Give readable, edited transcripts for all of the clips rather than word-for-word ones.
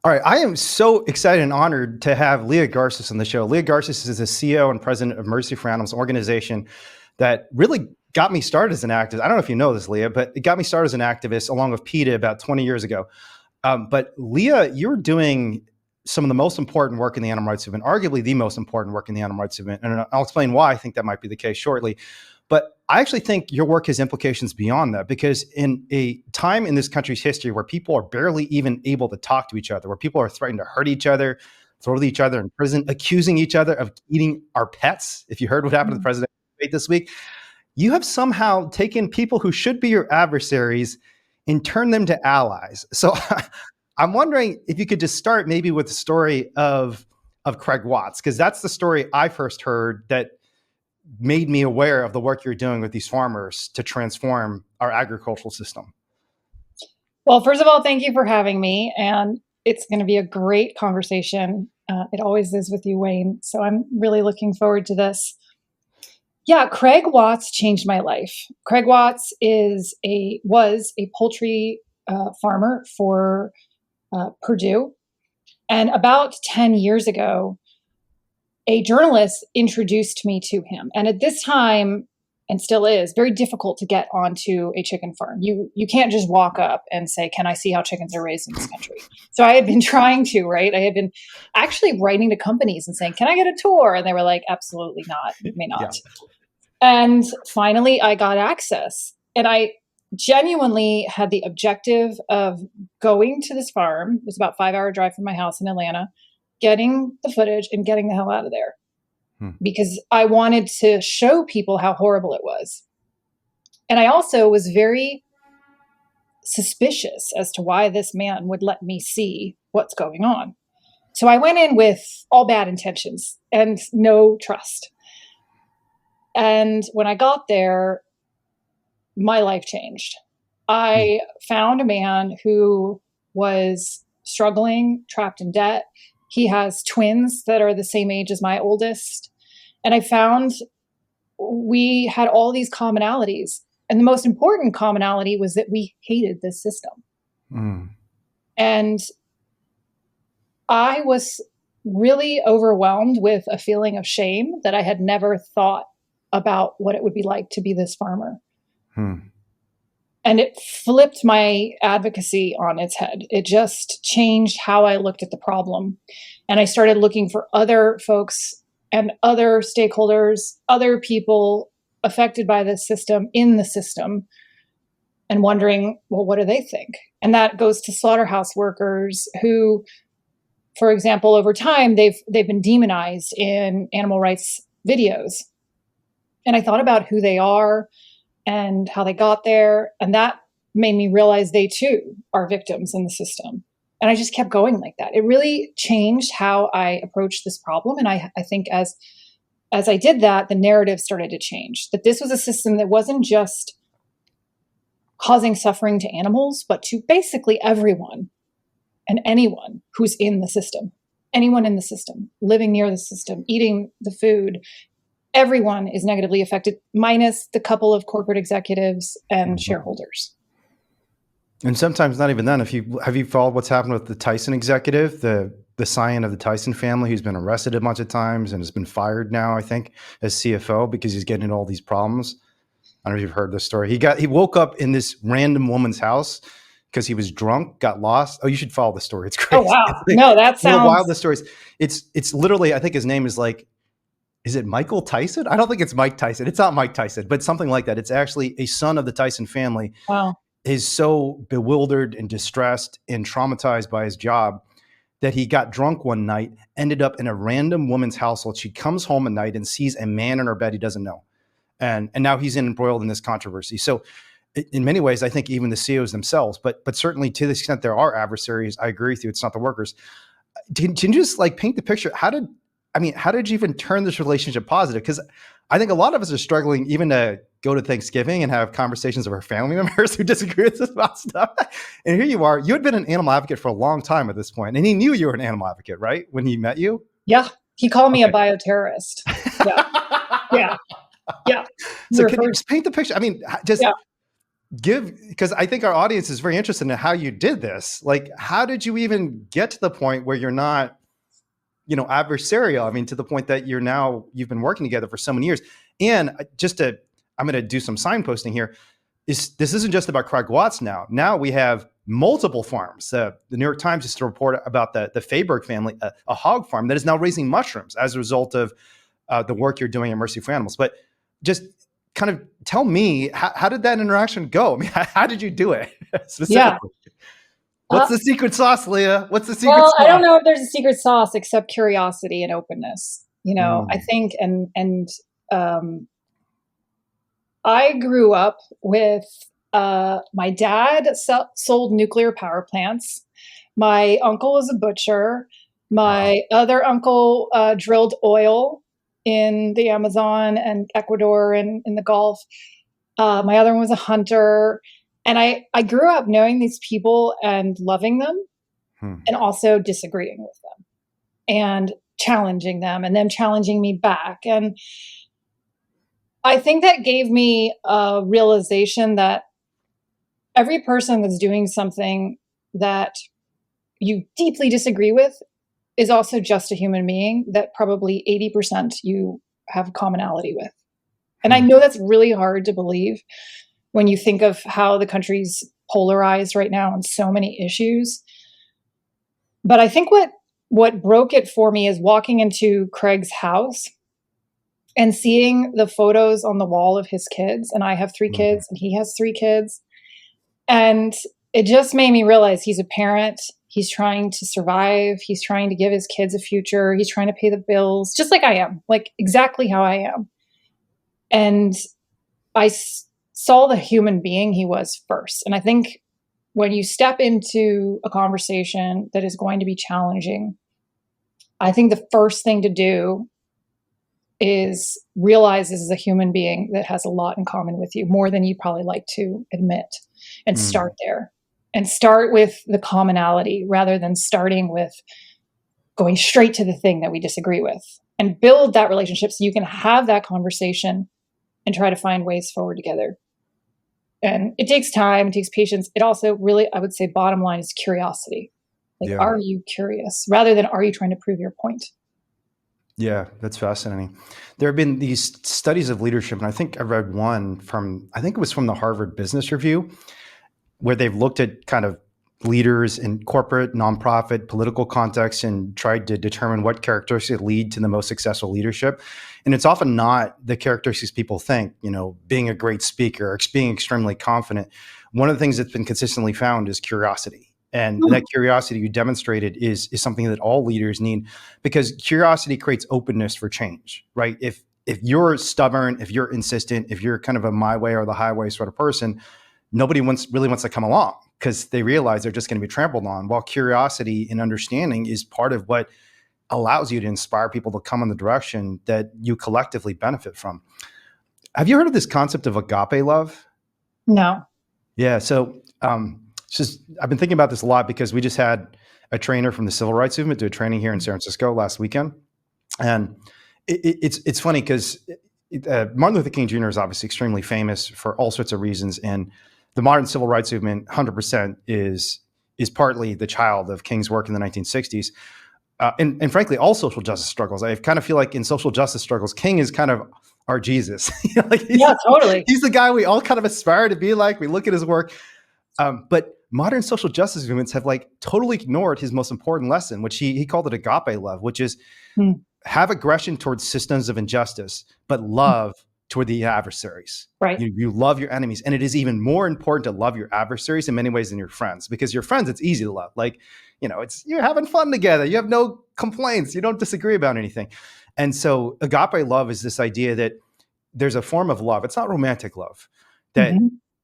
All right, I am so excited and honored to have Leah Garcés on the show. Leah Garcés is the CEO and president of Mercy for Animals, an organization that really got me started as an activist. I don't know if you know this, Leah, but it got me started as an activist along with PETA about 20 years ago. But Leah, you're doing some of the most important work in the animal rights movement, arguably the most important work in the animal rights movement. And I'll explain why I think that might be the case shortly. But I actually think your work has implications beyond that, because in a time in this country's history where people are barely even able to talk to each other, where people are threatening to hurt each other, throw each other in prison, accusing each other of eating our pets. If you heard what happened to the president this week, you have somehow taken people who should be your adversaries and turned them to allies. So I'm wondering if you could just start maybe with the story of Craig Watts, because that's the story I first heard that made me aware of the work you're doing with these farmers to transform our agricultural system. Well, first of all, thank you for having me. And it's going to be a great conversation. It always is with you, Wayne. So I'm really looking forward to this. Yeah, Craig Watts changed my life. Craig Watts was a poultry farmer for Purdue. And about 10 years ago, a journalist introduced me to him. And at this time, and still is, very difficult to get onto a chicken farm. You can't just walk up and say, can I see how chickens are raised in this country? So I had been trying to, right? I had been actually writing to companies and saying, can I get a tour? And they were like, absolutely not. You may not. Yeah. And finally, I got access. And I genuinely had the objective of going to this farm. It was about a 5-hour drive from my house in Atlanta, getting the footage and getting the hell out of there. Because I wanted to show people how horrible it was. And I also was very suspicious as to why this man would let me see what's going on. So I went in with all bad intentions and no trust. And when I got there, my life changed. I found a man who was struggling, trapped in debt. He has twins that are the same age as my oldest. And I found we had all these commonalities. And the most important commonality was that we hated this system. And I was really overwhelmed with a feeling of shame that I had never thought about what it would be like to be this farmer. And it flipped my advocacy on its head. It just changed how I looked at the problem. And I started looking for other folks and other stakeholders, other people affected by this system in the system, and wondering, well, what do they think? And that goes to slaughterhouse workers who, for example, over time, they've been demonized in animal rights videos. And I thought about who they are and how they got there. And that made me realize they too are victims in the system. And I just kept going like that. It really changed how I approached this problem. And I think as I did that, the narrative started to change, that this was a system that wasn't just causing suffering to animals, but to basically everyone and anyone who's in the system, anyone in the system, living near the system, eating the food. Everyone is negatively affected, minus the couple of corporate executives and shareholders. And sometimes not even then. Have you followed what's happened with the Tyson executive, the scion of the Tyson family, who's been arrested a bunch of times and has been fired now, I think, as CFO because he's getting into all these problems? I don't know if you've heard this story. He woke up in this random woman's house because he was drunk, got lost. Oh, you should follow the story. It's crazy. Oh wow! No, that sounds wild. The stories. It's literally. I think his name is like. Is it Michael Tyson? I don't think it's Mike Tyson. It's not Mike Tyson, but something like that. It's actually a son of the Tyson family. Wow. Is so bewildered and distressed and traumatized by his job that he got drunk one night, ended up in a random woman's household. She comes home at night and sees a man in her bed he doesn't know. And now he's embroiled in this controversy. So in many ways, I think even the CEOs themselves, but certainly to the extent there are adversaries, I agree with you. It's not the workers. Can you just like paint the picture? How did you even turn this relationship positive? Because I think a lot of us are struggling even to go to Thanksgiving and have conversations with our family members who disagree with us about stuff. And here you are. You had been an animal advocate for a long time at this point, and he knew you were an animal advocate, right? When he met you? Yeah. He called me a bioterrorist. Yeah. Yeah. So can you just paint the picture? I mean, just because I think our audience is very interested in how you did this. Like, how did you even get to the point where you're not, adversarial? I mean, to the point that you've been working together for so many years. And I'm going to do some signposting here. This isn't just about Craig Watts now. Now we have multiple farms. The New York Times just reported about the Faaborg family, a hog farm that is now raising mushrooms as a result of the work you're doing at Mercy for Animals. But just kind of tell me, how did that interaction go? I mean, how did you do it specifically? Yeah. What's the secret sauce, Leah? What's the secret sauce? I don't know if there's a secret sauce except curiosity and openness. I think, and I grew up with my dad sold nuclear power plants. My uncle was a butcher. My other uncle drilled oil in the Amazon and Ecuador and in the Gulf. My other one was a hunter. And I grew up knowing these people and loving them and also disagreeing with them and challenging them and them challenging me back. And I think that gave me a realization that every person that's doing something that you deeply disagree with is also just a human being that probably 80% you have commonality with. And I know that's really hard to believe when you think of how the country's polarized right now on so many issues. But I think what broke it for me is walking into Craig's house and seeing the photos on the wall of his kids. And I have 3 kids and he has 3 kids. And it just made me realize he's a parent. He's trying to survive. He's trying to give his kids a future. He's trying to pay the bills, just like I am, like exactly how I am. And I saw the human being he was first. And I think when you step into a conversation that is going to be challenging, I think the first thing to do is realize this is a human being that has a lot in common with you, more than you probably like to admit, and start there. And start with the commonality rather than starting with going straight to the thing that we disagree with, and build that relationship so you can have that conversation and try to find ways forward together. And it takes time, it takes patience. It also really, I would say, bottom line is curiosity. Like, are you curious rather than are you trying to prove your point? Yeah, that's fascinating. There have been these studies of leadership, and I think I read one I think it was from the Harvard Business Review, where they've looked at kind of leaders in corporate, nonprofit, political contexts and tried to determine what characteristics lead to the most successful leadership. And it's often not the characteristics people think, being a great speaker, or being extremely confident. One of the things that's been consistently found is curiosity. And that curiosity you demonstrated is something that all leaders need, because curiosity creates openness for change, right? If you're stubborn, if you're insistent, if you're kind of a my way or the highway sort of person, nobody really wants to come along because they realize they're just going to be trampled on. While curiosity and understanding is part of what allows you to inspire people to come in the direction that you collectively benefit from. Have you heard of this concept of agape love? No. Yeah. So I've been thinking about this a lot because we just had a trainer from the civil rights movement do a training here in San Francisco last weekend. And it's funny because Martin Luther King Jr. is obviously extremely famous for all sorts of reasons. And the modern civil rights movement 100% is partly the child of King's work in the 1960s. And frankly, all social justice struggles. I kind of feel like in social justice struggles, King is kind of our Jesus. Totally. He's the guy we all kind of aspire to be like. We look at his work. But modern social justice movements have totally ignored his most important lesson, which he called it agape love, which is have aggression towards systems of injustice, but love toward the adversaries. Right. You love your enemies. And it is even more important to love your adversaries in many ways than your friends, because your friends, it's easy to love. You're having fun together. You have no complaints. You don't disagree about anything. And so agape love is this idea that there's a form of love. It's not romantic love that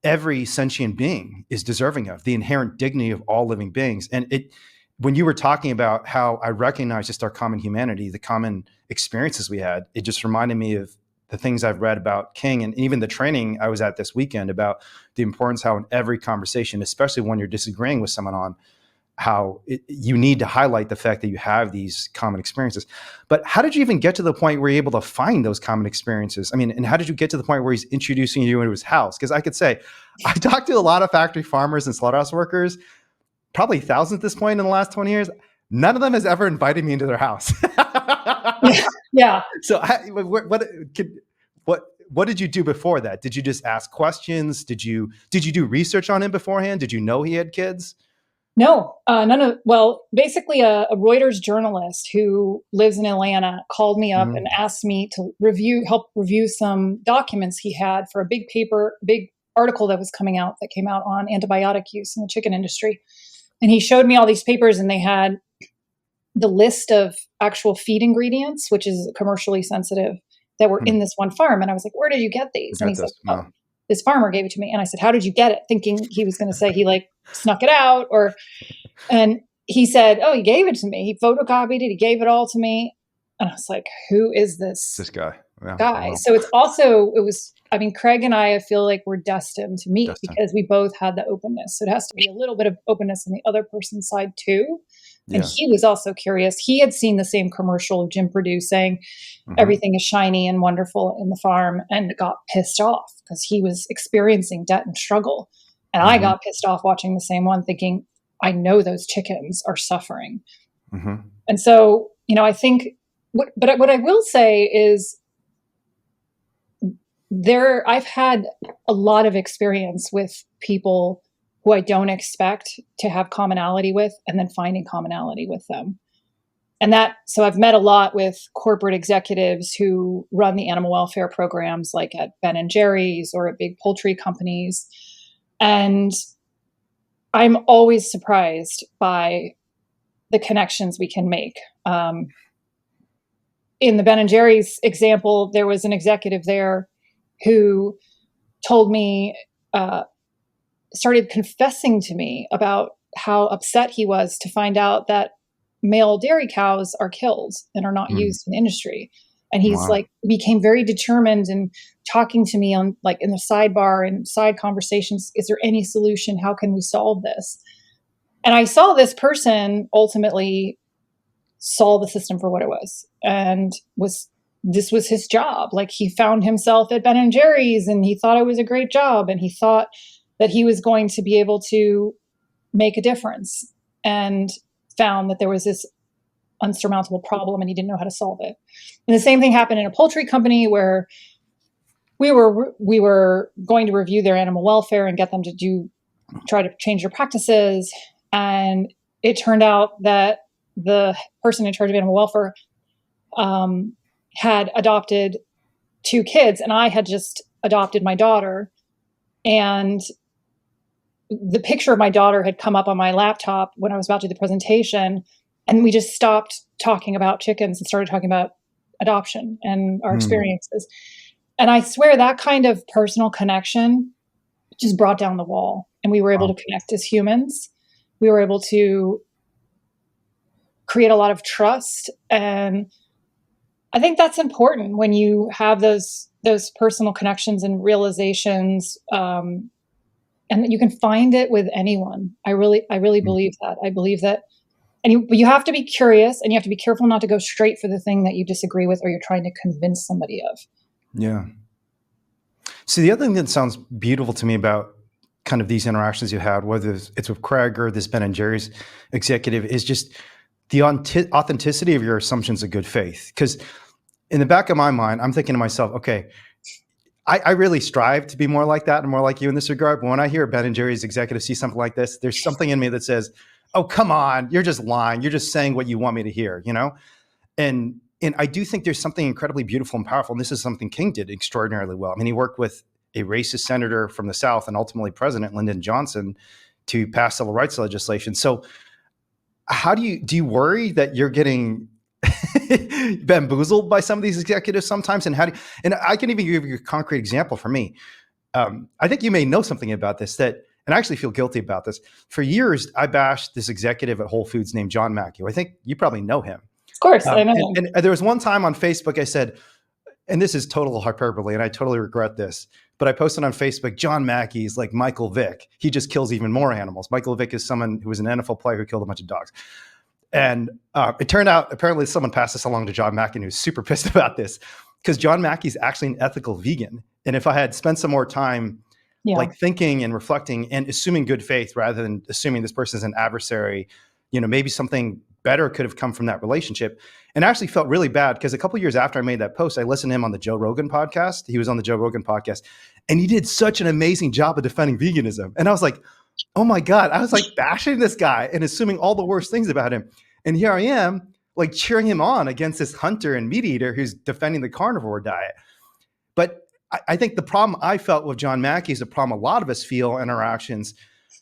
every sentient being is deserving of, the inherent dignity of all living beings. And when you were talking about how I recognize just our common humanity, the common experiences we had, it just reminded me of the things I've read about King, and even the training I was at this weekend about the importance how in every conversation, especially when you're disagreeing with someone on, you need to highlight the fact that you have these common experiences. But how did you even get to the point where you're able to find those common experiences? I mean, and how did you get to the point where he's introducing you into his house? Because I could say, I talked to a lot of factory farmers and slaughterhouse workers, probably thousands at this point in the last 20 years. None of them has ever invited me into their house. Yeah. So what did you do before that? Did you just ask questions? Did you do research on him beforehand? Did you know he had kids? No, basically a Reuters journalist who lives in Atlanta called me up and asked me to help review some documents he had for a big article that came out on antibiotic use in the chicken industry. And he showed me all these papers, and they had the list of actual feed ingredients, which is commercially sensitive, that were in this one farm. And I was like, where did you get these? And he said, oh, this farmer gave it to me. And I said, how did you get it? Thinking he was going to say he snuck it out and he said, oh, he gave it to me. He photocopied it. He gave it all to me. And I was like, who is this guy? Yeah. Wow. So Craig and I feel like we're destined to meet because we both had the openness. So it has to be a little bit of openness on the other person's side too. And he was also curious. He had seen the same commercial of Jim Purdue saying everything is shiny and wonderful in the farm, and got pissed off because he was experiencing debt and struggle. And I got pissed off watching the same one, thinking, I know those chickens are suffering. And so, I think what I will say is I've had a lot of experience with people who I don't expect to have commonality with, and then finding commonality with them. And so I've met a lot with corporate executives who run the animal welfare programs, like at Ben & Jerry's or at big poultry companies. And I'm always surprised by the connections we can make. In the Ben & Jerry's example, there was an executive there who told me, started confessing to me about how upset he was to find out that male dairy cows are killed and are not used in the industry. And he's became very determined and talking to me on in the sidebar and side conversations. Is there any solution? How can we solve this? And I saw this person ultimately solve the system for what it was. And this was his job. He found himself at Ben & Jerry's and he thought it was a great job. And he thought that he was going to be able to make a difference, and found that there was this unsurmountable problem and he didn't know how to solve it. And the same thing happened in a poultry company where we were going to review their animal welfare and get them to try to change their practices. And it turned out that the person in charge of animal welfare had adopted 2 kids, and I had just adopted my daughter. And the picture of my daughter had come up on my laptop when I was about to do the presentation, and we just stopped talking about chickens and started talking about adoption and our experiences. And I swear that kind of personal connection just brought down the wall, and we were able to connect as humans. We were able to create a lot of trust. And I think that's important when you have those personal connections and realizations, and you can find it with anyone. I really believe that. I believe that, but you have to be curious, and you have to be careful not to go straight for the thing that you disagree with or you're trying to convince somebody of. Yeah. See, the other thing that sounds beautiful to me about kind of these interactions you had, whether it's with Craig or this Ben & Jerry's executive, is just the authenticity of your assumptions of good faith. Because in the back of my mind, I'm thinking to myself, okay, I really strive to be more like that and more like you in this regard. But when I hear Ben & Jerry's executive see something like this, there's something in me that says, oh, come on, you're just lying. You're just saying what you want me to hear, And I do think there's something incredibly beautiful and powerful. And this is something King did extraordinarily well. I mean, he worked with a racist senator from the South and ultimately President Lyndon Johnson to pass civil rights legislation. So how do you worry that you're getting bamboozled by some of these executives sometimes? And and I can even give you a concrete example for me. I think you may know something about this and I actually feel guilty about this. For years, I bashed this executive at Whole Foods named John Mackey. I think you probably know him. Of course, I know him. And there was one time on Facebook, I said, and this is total hyperbole, and I totally regret this, but I posted on Facebook, John Mackey's like Michael Vick. He just kills even more animals. Michael Vick is someone who was an NFL player who killed a bunch of dogs. And it turned out, apparently someone passed this along to John Mackey, who's super pissed about this, because John Mackey's actually an ethical vegan. And if I had spent some more time like thinking and reflecting and assuming good faith rather than assuming this person is an adversary, maybe something better could have come from that relationship. And I actually felt really bad because a couple of years after I made that post, I listened to him on the Joe Rogan podcast. He was on the Joe Rogan podcast, and he did such an amazing job of defending veganism. And I was like, oh my God, I was like bashing this guy and assuming all the worst things about him. And here I am like cheering him on against this hunter and meat eater who's defending the carnivore diet. But I think the problem I felt with John Mackey is a problem a lot of us feel in our actions.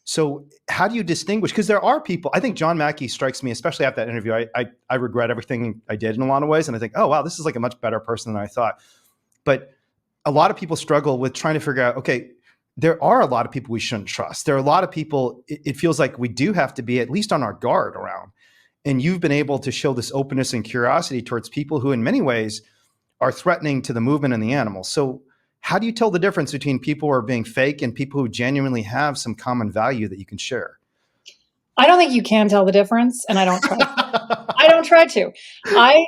So how do you distinguish? Because there are people, I think John Mackey strikes me, especially after that interview, I regret everything I did in a lot of ways. And I think, oh, wow, this is like a much better person than I thought. But a lot of people struggle with trying to figure out, okay, there are a lot of people we shouldn't trust. There are a lot of people, it feels like we do have to be at least on our guard around. And you've been able to show this openness and curiosity towards people who in many ways are threatening to the movement and the animals. So how do you tell the difference between people who are being fake and people who genuinely have some common value that you can share? I don't think you can tell the difference, and I don't try. I don't try to.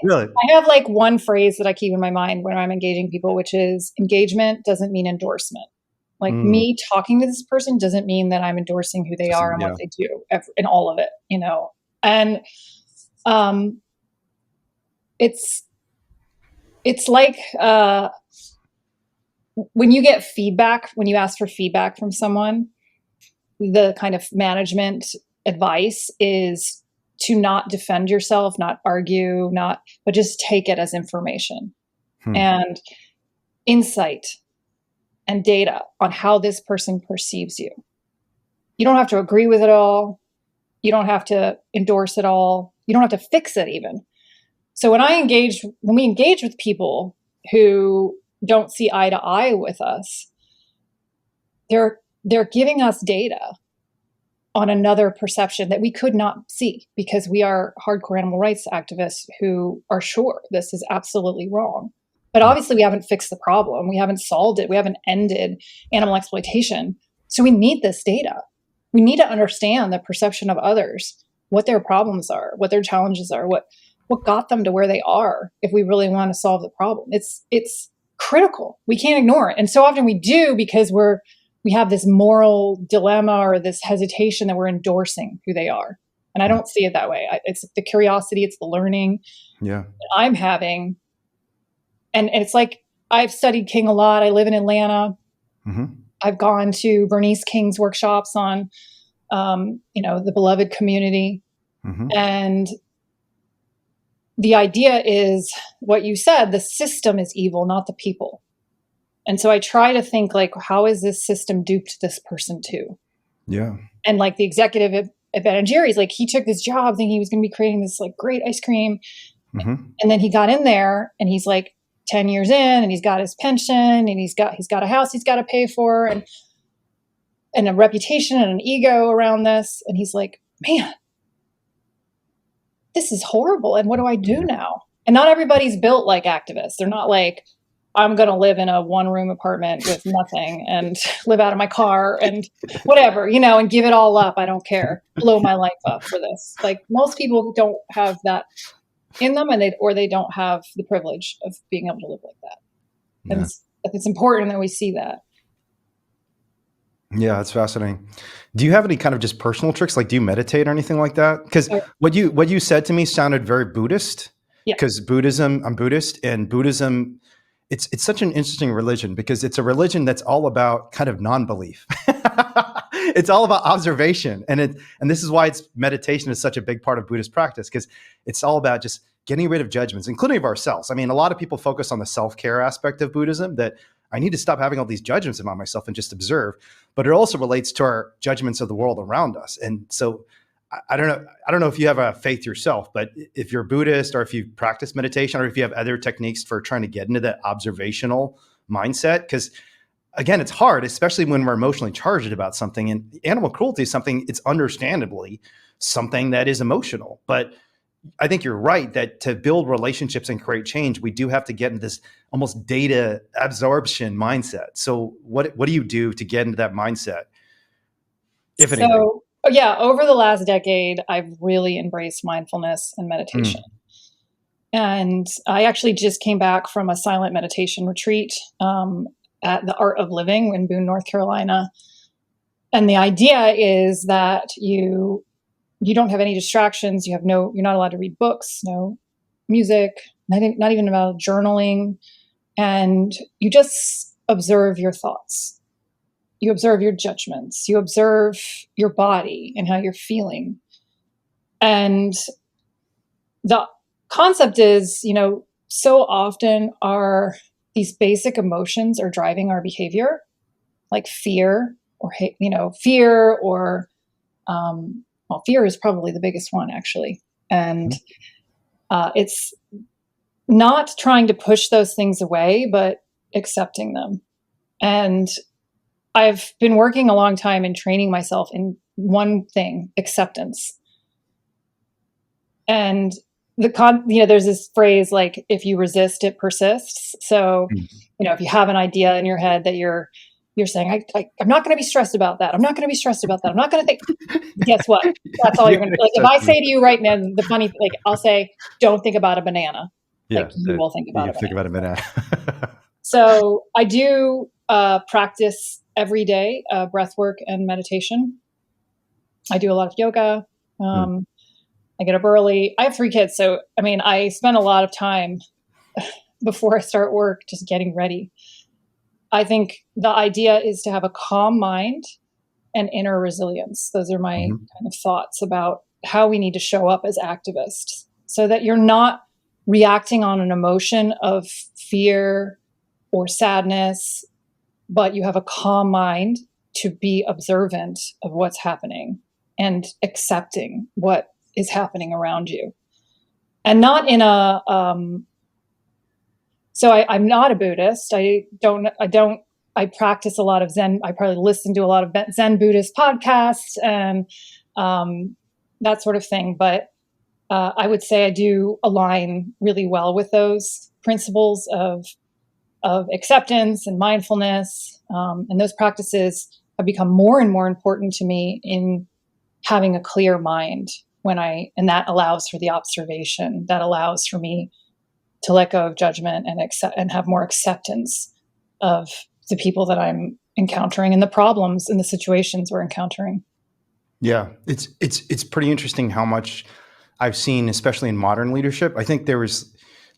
Really? I have like one phrase that I keep in my mind when I'm engaging people, which is engagement doesn't mean endorsement. Like me talking to this person doesn't mean that I'm endorsing who they are and what they do in all of it, And it's like when you get feedback, when you ask for feedback from someone, the kind of management advice is to not defend yourself, not argue, but just take it as information and insight and data on how this person perceives you. You don't have to agree with it all. You don't have to endorse it all. You don't have to fix it even. So when we engage with people who don't see eye to eye with us, they're giving us data on another perception that we could not see because we are hardcore animal rights activists who are sure this is absolutely wrong. But obviously we haven't fixed the problem. We haven't solved it. We haven't ended animal exploitation. So we need this data. We need to understand the perception of others, what their problems are, what their challenges are, what got them to where they are if we really want to solve the problem. It's critical. We can't ignore it. And so often we do because we have this moral dilemma or this hesitation that we're endorsing who they are. And I don't see it that way. It's the curiosity, it's the learning that I'm having. And it's like, I've studied King a lot. I live in Atlanta. I've gone to Bernice King's workshops on, the beloved community. And the idea is what you said, the system is evil, not the people. And so I try to think like, how is this system duped this person too? Yeah. And like the executive at Ben & Jerry's, like he took this job thinking he was going to be creating this like great ice cream. And then he got in there and he's like 10 years in and he's got his pension and he's got a house he's got to pay for and a reputation and an ego around this. And he's like, man, this is horrible. And what do I do now? And not everybody's built like activists. They're not like, I'm going to live in a one-room apartment with nothing and live out of my car and whatever, and give it all up. I don't care. Blow my life up for this. Like most people don't have that in them, and they don't have the privilege of being able to live like that. And it's important that we see that. Yeah, that's fascinating. Do you have any kind of just personal tricks? Like, do you meditate or anything like that? Because what you said to me sounded very Buddhist. Because I'm Buddhist, and Buddhism, it's such an interesting religion because it's a religion that's all about kind of non-belief. It's all about observation, and this is why meditation is such a big part of Buddhist practice, because it's all about just getting rid of judgments, including of ourselves. I mean, a lot of people focus on the self-care aspect of Buddhism, that I need to stop having all these judgments about myself and just observe. But it also relates to our judgments of the world around us. And so I don't know if you have a faith yourself, but if you're Buddhist or if you practice meditation or if you have other techniques for trying to get into that observational mindset, because again, it's hard, especially when we're emotionally charged about something. And animal cruelty is something, it's understandably something that is emotional. But I think you're right that to build relationships and create change, we do have to get into this almost data absorption mindset. So what do you do to get into that mindset, if anything? So, yeah, over the last decade, I've really embraced mindfulness and meditation. And I actually just came back from a silent meditation retreat at the Art of Living in Boone, North Carolina. And the idea is that you don't have any distractions. You're not allowed to read books, no music, not even about journaling. And you just observe your thoughts. You observe your judgments. You observe your body and how you're feeling. And the concept is, so often these basic emotions are driving our behavior, like fear or hate, fear or, fear is probably the biggest one actually. And it's not trying to push those things away, but accepting them. And I've been working a long time in training myself in one thing, acceptance. And there's this phrase like, if you resist, it persists. So, if you have an idea in your head that you're saying, I'm not going to be stressed about that. I'm not going to be stressed about that. I'm not going to think, guess what? That's all you're going to like. If I say to you right now, the funny, like I'll say, don't think about a banana. Yeah. You will think about a banana. So I do practice every day, breath work and meditation. I do a lot of yoga. I get up early. I have 3 kids. So, I spend a lot of time before I start work just getting ready. I think the idea is to have a calm mind and inner resilience. Those are my kind of thoughts about how we need to show up as activists so that you're not reacting on an emotion of fear or sadness, but you have a calm mind to be observant of what's happening and accepting what is happening around you. And not in a, so I'm not a Buddhist. I practice a lot of Zen. I probably listen to a lot of Zen Buddhist podcasts and that sort of thing. But I would say I do align really well with those principles of acceptance and mindfulness. And those practices have become more and more important to me in having a clear mind and that allows for the observation, that allows for me to let go of judgment and accept and have more acceptance of the people that I'm encountering and the problems and the situations we're encountering. Yeah, it's pretty interesting how much I've seen, especially in modern leadership. I think there was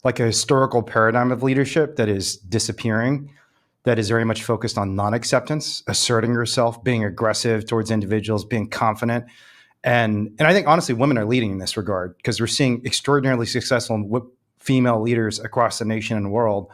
like a historical paradigm of leadership that is disappearing, that is very much focused on non-acceptance, asserting yourself, being aggressive towards individuals, being confident. And I think, honestly, women are leading in this regard because we're seeing extraordinarily successful female leaders across the nation and world,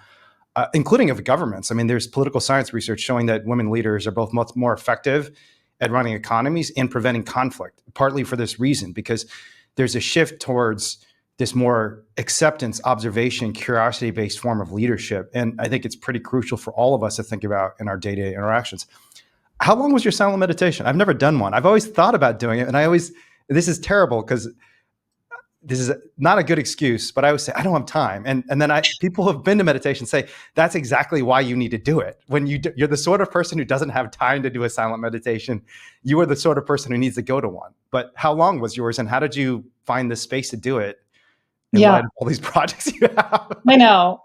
including of governments. There's political science research showing that women leaders are both much more effective at running economies and preventing conflict, partly for this reason, because there's a shift towards this more acceptance, observation, curiosity-based form of leadership. And I think it's pretty crucial for all of us to think about in our day-to-day interactions. How long was your silent meditation? I've never done one. I've always thought about doing it. And this is terrible because this is not a good excuse, but I always say, I don't have time. And then people who have been to meditation say, that's exactly why you need to do it. When you're the sort of person who doesn't have time to do a silent meditation, you are the sort of person who needs to go to one. But how long was yours and how did you find the space to do it in light of all these projects you have? I know.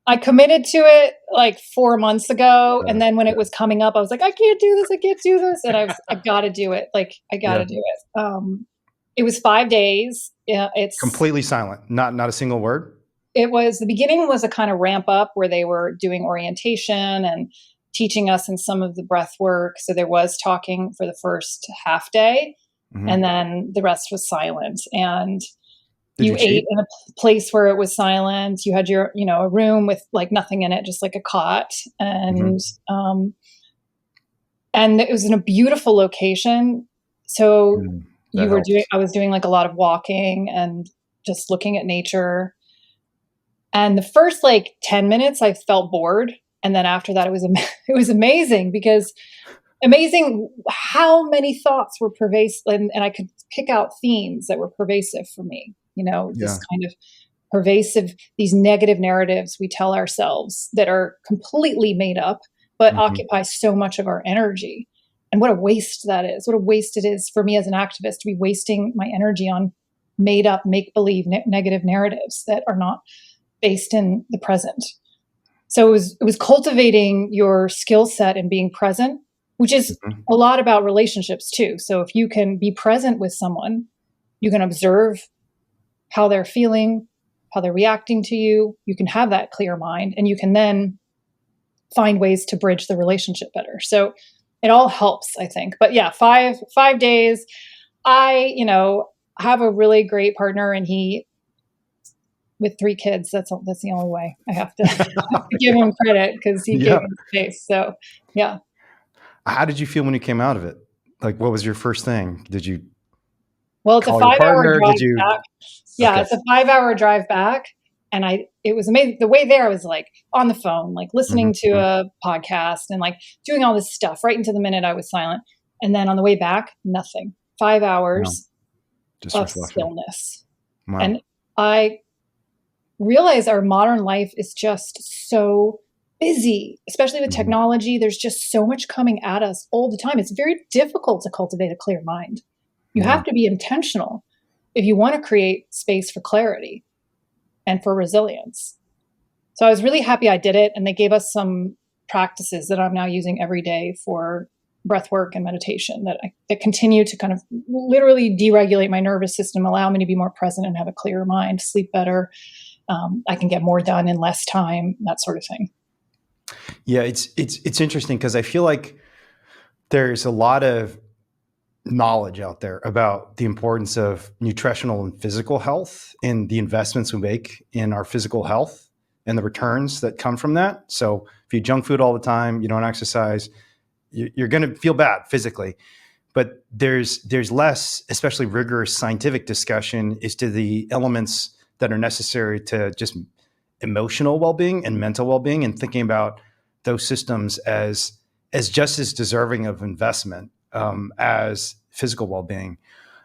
I committed to it like 4 months ago. And then when it was coming up, I was like, I can't do this. And I got to do it. I got to do it. It was 5 days. Yeah, it's completely silent. Not a single word. The beginning was a kind of ramp up where they were doing orientation and teaching us in some of the breath work. So there was talking for the first half day and then the rest was silent. And you ate in a place where it was silent. You had your, a room with like nothing in it, just like a cot. And, and it was in a beautiful location. So I was doing like a lot of walking and just looking at nature. And the first like 10 minutes, I felt bored. And then after that, it was amazing amazing how many thoughts were pervasive. And I could pick out themes that were pervasive for me. this Yeah. kind of pervasive, these negative narratives we tell ourselves that are completely made up, but occupy so much of our energy. And what a waste that is. What a waste it is for me as an activist to be wasting my energy on made up, make-believe negative narratives that are not based in the present. So it was cultivating your skill set and being present, which is a lot about relationships too. So if you can be present with someone, you can observe how they're feeling, how they're reacting to you. You can have that clear mind, and you can then find ways to bridge the relationship better. So it all helps, I think. But yeah, 5 days. I, have a really great partner, and he, with 3 kids, that's the only way. I have to give him credit because he gave me space. So yeah. How did you feel when you came out of it? Like, what was your first thing? Did you Well, it's a call your 5-hour partner? drive Did you? back. Yeah, Okay. it's a 5-hour drive back. And it was amazing. The way there, I was like on the phone, like listening to a podcast and like doing all this stuff right into the minute I was silent. And then on the way back, nothing. 5 hours Just of reflection. stillness. Wow. And I realize our modern life is just so busy, especially with technology. There's just so much coming at us all the time. It's very difficult to cultivate a clear mind. You have to be intentional if you want to create space for clarity and for resilience. So I was really happy I did it. And they gave us some practices that I'm now using every day for breath work and meditation that continue to kind of literally deregulate my nervous system, allow me to be more present and have a clearer mind, sleep better. I can get more done in less time, that sort of thing. Yeah, it's interesting because I feel like there's a lot of knowledge out there about the importance of nutritional and physical health and the investments we make in our physical health and the returns that come from that. So if you junk food all the time, you don't exercise, you're going to feel bad physically. But there's less, especially rigorous scientific discussion as to the elements that are necessary to just emotional well-being and mental well-being, and thinking about those systems as just as deserving of investment as physical well-being.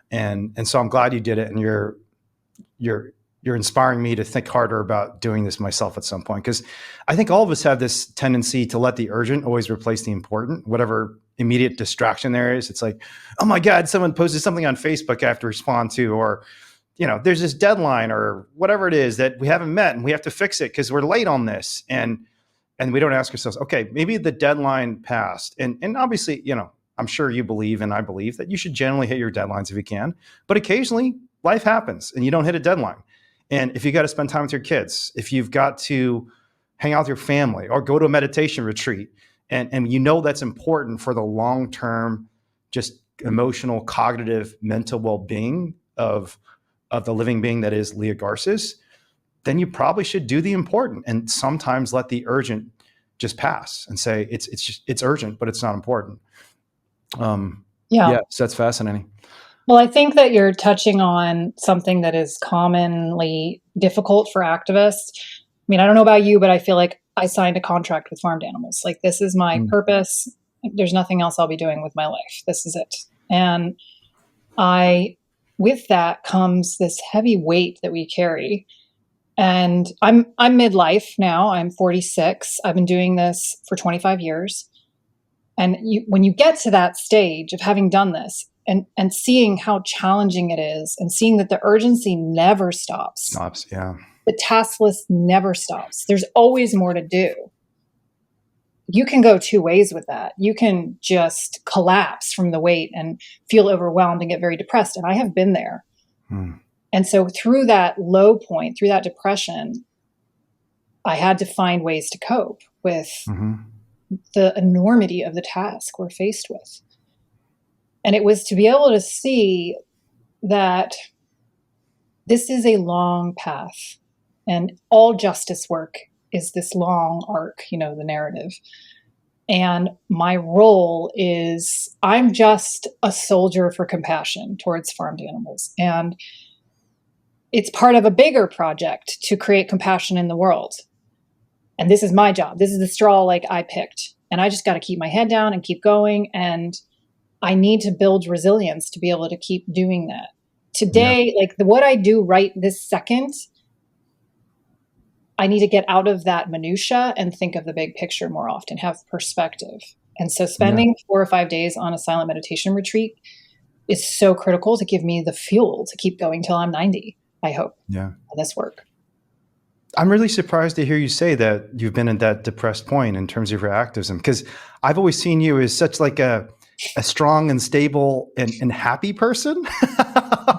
And so I'm glad you did it, and you're inspiring me to think harder about doing this myself at some point, because I think all of us have this tendency to let the urgent always replace the important, whatever immediate distraction there is. It's like, oh my God, someone posted something on Facebook I have to respond to, or there's this deadline or whatever it is that we haven't met and we have to fix it because we're late on this. And we don't ask ourselves, okay, maybe the deadline passed. And obviously, I'm sure you believe, and I believe, that you should generally hit your deadlines if you can, but occasionally life happens and you don't hit a deadline. And if you got to spend time with your kids, if you've got to hang out with your family or go to a meditation retreat, and that's important for the long-term, just emotional, cognitive, mental well-being of the living being that is Leah Garcés, then you probably should do the important and sometimes let the urgent just pass and say it's urgent, but it's not important. So that's fascinating. Well, I think that you're touching on something that is commonly difficult for activists. I mean, I don't know about you, but I feel like I signed a contract with farmed animals. Like, this is my purpose. There's nothing else I'll be doing with my life. This is it. And with that comes this heavy weight that we carry. And I'm midlife now. I'm 46. I've been doing this for 25 years. And when you get to that stage of having done this and seeing how challenging it is, and seeing that the urgency never stops. Yeah. The task list never stops. There's always more to do. You can go 2 ways with that. You can just collapse from the weight and feel overwhelmed and get very depressed. And I have been there. And so through that low point, through that depression, I had to find ways to cope with the enormity of the task we're faced with. And it was to be able to see that this is a long path, and all justice work is this long arc, the narrative. And my role is, I'm just a soldier for compassion towards farmed animals. And it's part of a bigger project to create compassion in the world. And this is my job. This is the straw I picked. And I just got to keep my head down and keep going. And I need to build resilience to be able to keep doing that. Today, like what I do right this second, I need to get out of that minutia and think of the big picture more often, have perspective. And so spending 4 or 5 days on a silent meditation retreat is so critical to give me the fuel to keep going till I'm 90, I hope, on this work. I'm really surprised to hear you say that you've been at that depressed point in terms of your activism, because I've always seen you as such like a strong and stable and happy person.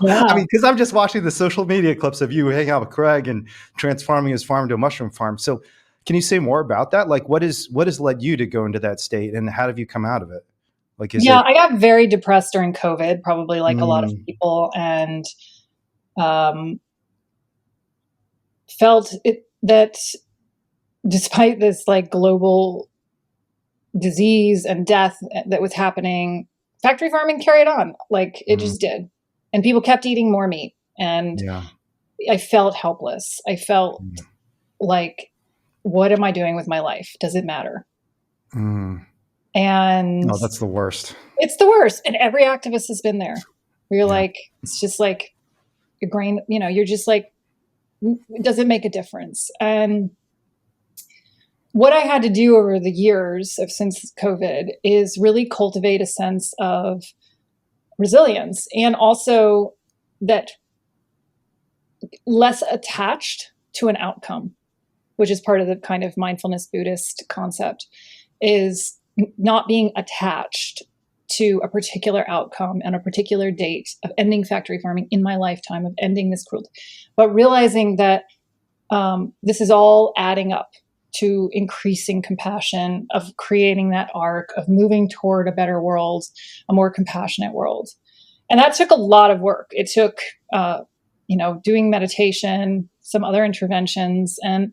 I mean, because I'm just watching the social media clips of you hanging out with Craig and transforming his farm to a mushroom farm. So can you say more about that? Like what has led you to go into that state, and how have you come out of it? Like, I got very depressed during COVID, probably like a lot of people, and felt that despite this like global disease and death that was happening, factory farming carried on. Like it just did. And people kept eating more meat. And I felt helpless. I felt like, what am I doing with my life? Does it matter? And no, that's the worst. It's the worst. And every activist has been there. Where you're like, it's just like your brain, you're just like, it doesn't make a difference. And what I had to do over the years since COVID is really cultivate a sense of resilience, and also that less attached to an outcome, which is part of the kind of mindfulness Buddhist concept, is not being attached to a particular outcome and a particular date of ending factory farming in my lifetime, of ending this cruelty, but realizing that this is all adding up to increasing compassion, of creating that arc, of moving toward a better world, a more compassionate world. And that took a lot of work. It took, doing meditation, some other interventions. And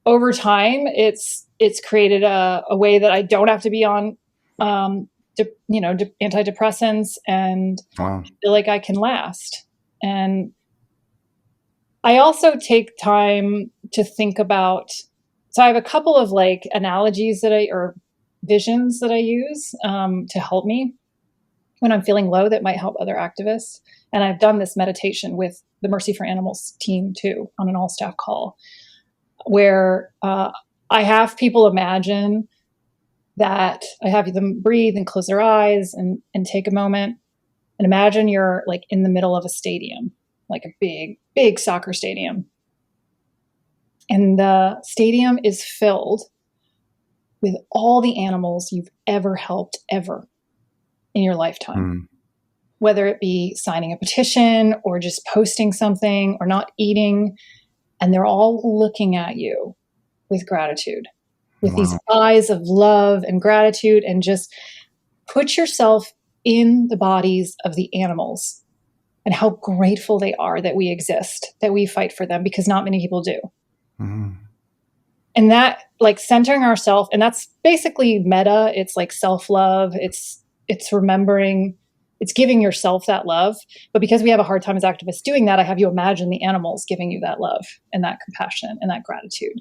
over time, it's created a way that I don't have to be on, antidepressants, and feel like I can last. And I also take time to think about, so I have a couple of like analogies or visions that I use to help me when I'm feeling low, that might help other activists. And I've done this meditation with the Mercy for Animals team too, on an all staff call, where I have people imagine that I have them breathe and close their eyes and take a moment and imagine you're like in the middle of a stadium, like a big, big soccer stadium. And the stadium is filled with all the animals you've ever helped ever in your lifetime, whether it be signing a petition or just posting something or not eating. And they're all looking at you with gratitude, with these eyes of love and gratitude. And just put yourself in the bodies of the animals and how grateful they are that we exist, that we fight for them, because not many people do. And that, like, centering ourselves, and that's basically meta. It's like self-love. It's remembering, it's giving yourself that love. But because we have a hard time as activists doing that, I have you imagine the animals giving you that love and that compassion and that gratitude.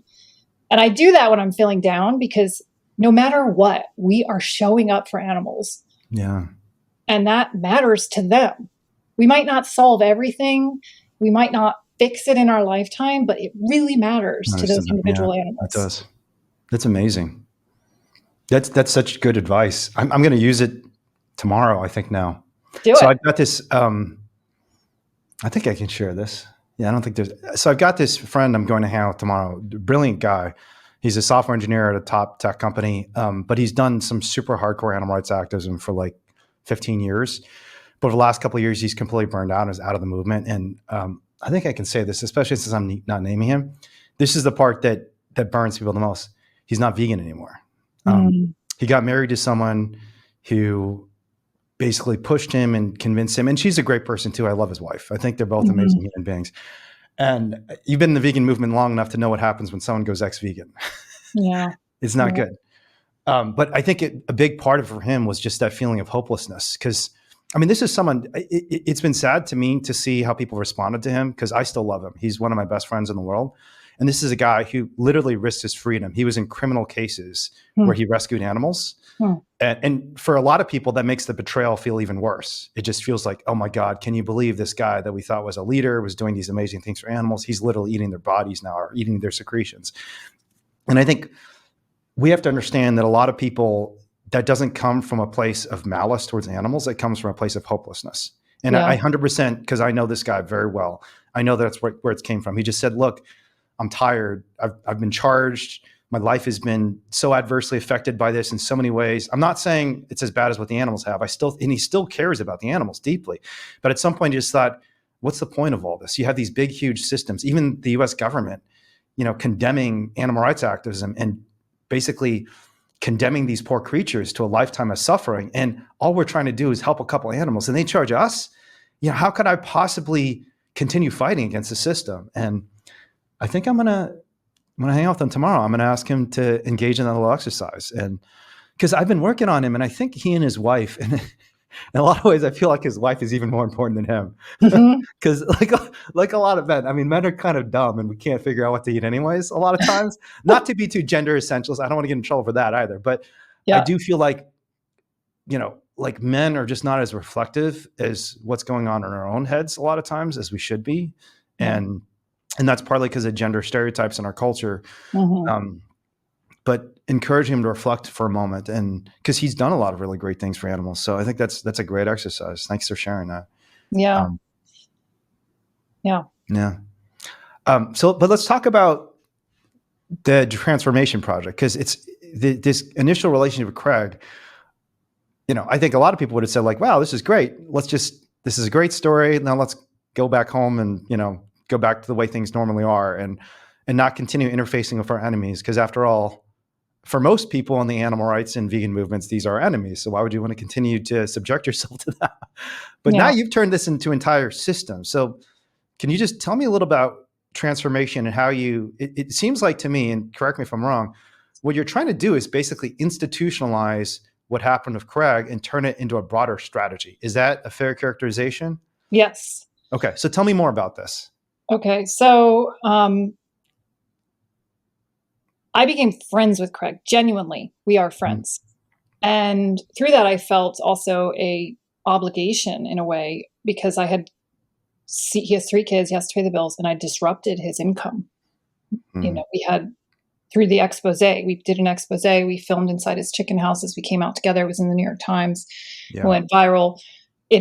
And I do that when I'm feeling down, because no matter what, we are showing up for animals. Yeah. And that matters to them. We might not solve everything. We might not fix it in our lifetime, but it really matters to those individual animals. It does. That's amazing. That's such good advice. I'm going to use it tomorrow, I think now. Do it. So I've got this, I think I can share this. Yeah, I don't think so I've got this friend I'm going to hang out with tomorrow, brilliant guy. He's a software engineer at a top tech company, but he's done some super hardcore animal rights activism for like 15 years. But over the last couple of years, he's completely burned out and is out of the movement. And I think I can say this, especially since I'm not naming him. This is the part that burns people the most. He's not vegan anymore. He got married to someone who basically pushed him and convinced him. And she's a great person too. I love his wife. I think they're both amazing human beings. And you've been in the vegan movement long enough to know what happens when someone goes ex-vegan. Yeah. It's not good. But I think a big part of it for him was just that feeling of hopelessness. Because, I mean, this is someone, it's been sad to me to see how people responded to him, because I still love him. He's one of my best friends in the world. And this is a guy who literally risked his freedom. He was in criminal cases where he rescued animals. And for a lot of people, that makes the betrayal feel even worse. It just feels like, oh my God, can you believe this guy that we thought was a leader was doing these amazing things for animals? He's literally eating their bodies now, or eating their secretions. And I think we have to understand that a lot of people, that doesn't come from a place of malice towards animals. It comes from a place of hopelessness. And I 100%, because I know this guy very well, I know that's where it came from. He just said, look, I'm tired. I've been charged. My life has been so adversely affected by this in so many ways. I'm not saying it's as bad as what the animals have. And he still cares about the animals deeply. But at some point, he just thought, what's the point of all this? You have these big, huge systems, even the US government, condemning animal rights activism and basically condemning these poor creatures to a lifetime of suffering. And all we're trying to do is help a couple of animals, and they charge us. How could I possibly continue fighting against the system? And I think I'm gonna hang out with him tomorrow. I'm gonna ask him to engage in that little exercise, and because I've been working on him, and I think he and his wife, and in a lot of ways, I feel like his wife is even more important than him. Because like a lot of men, I mean, men are kind of dumb, and we can't figure out what to eat anyways. A lot of times, not to be too gender essentialist. I don't want to get in trouble for that either. But I do feel like, like men are just not as reflective as what's going on in our own heads a lot of times as we should be, and that's partly because of gender stereotypes in our culture. But encourage him to reflect for a moment, and because he's done a lot of really great things for animals. So I think that's a great exercise. Thanks for sharing that. Yeah. But let's talk about the Transfarmation Project, because it's this initial relationship with Craig. I think a lot of people would have said like, wow, this is great. This is a great story. Now let's go back home and, go back to the way things normally are, and not continue interfacing with our enemies. Because after all, for most people in the animal rights and vegan movements, these are enemies. So why would you want to continue to subject yourself to that? But now you've turned this into an entire system. So can you just tell me a little about transformation and how it seems like to me, and correct me if I'm wrong, what you're trying to do is basically institutionalize what happened with Craig and turn it into a broader strategy. Is that a fair characterization? Yes. Okay. So tell me more about this. Okay. So I became friends with Craig. Genuinely, we are friends. And through that, I felt also a obligation in a way, because he has 3 kids, he has to pay the bills, and I disrupted his income. We had, through the expose, we did an expose, we filmed inside his chicken houses, we came out together, it was in the New York Times, it went viral. It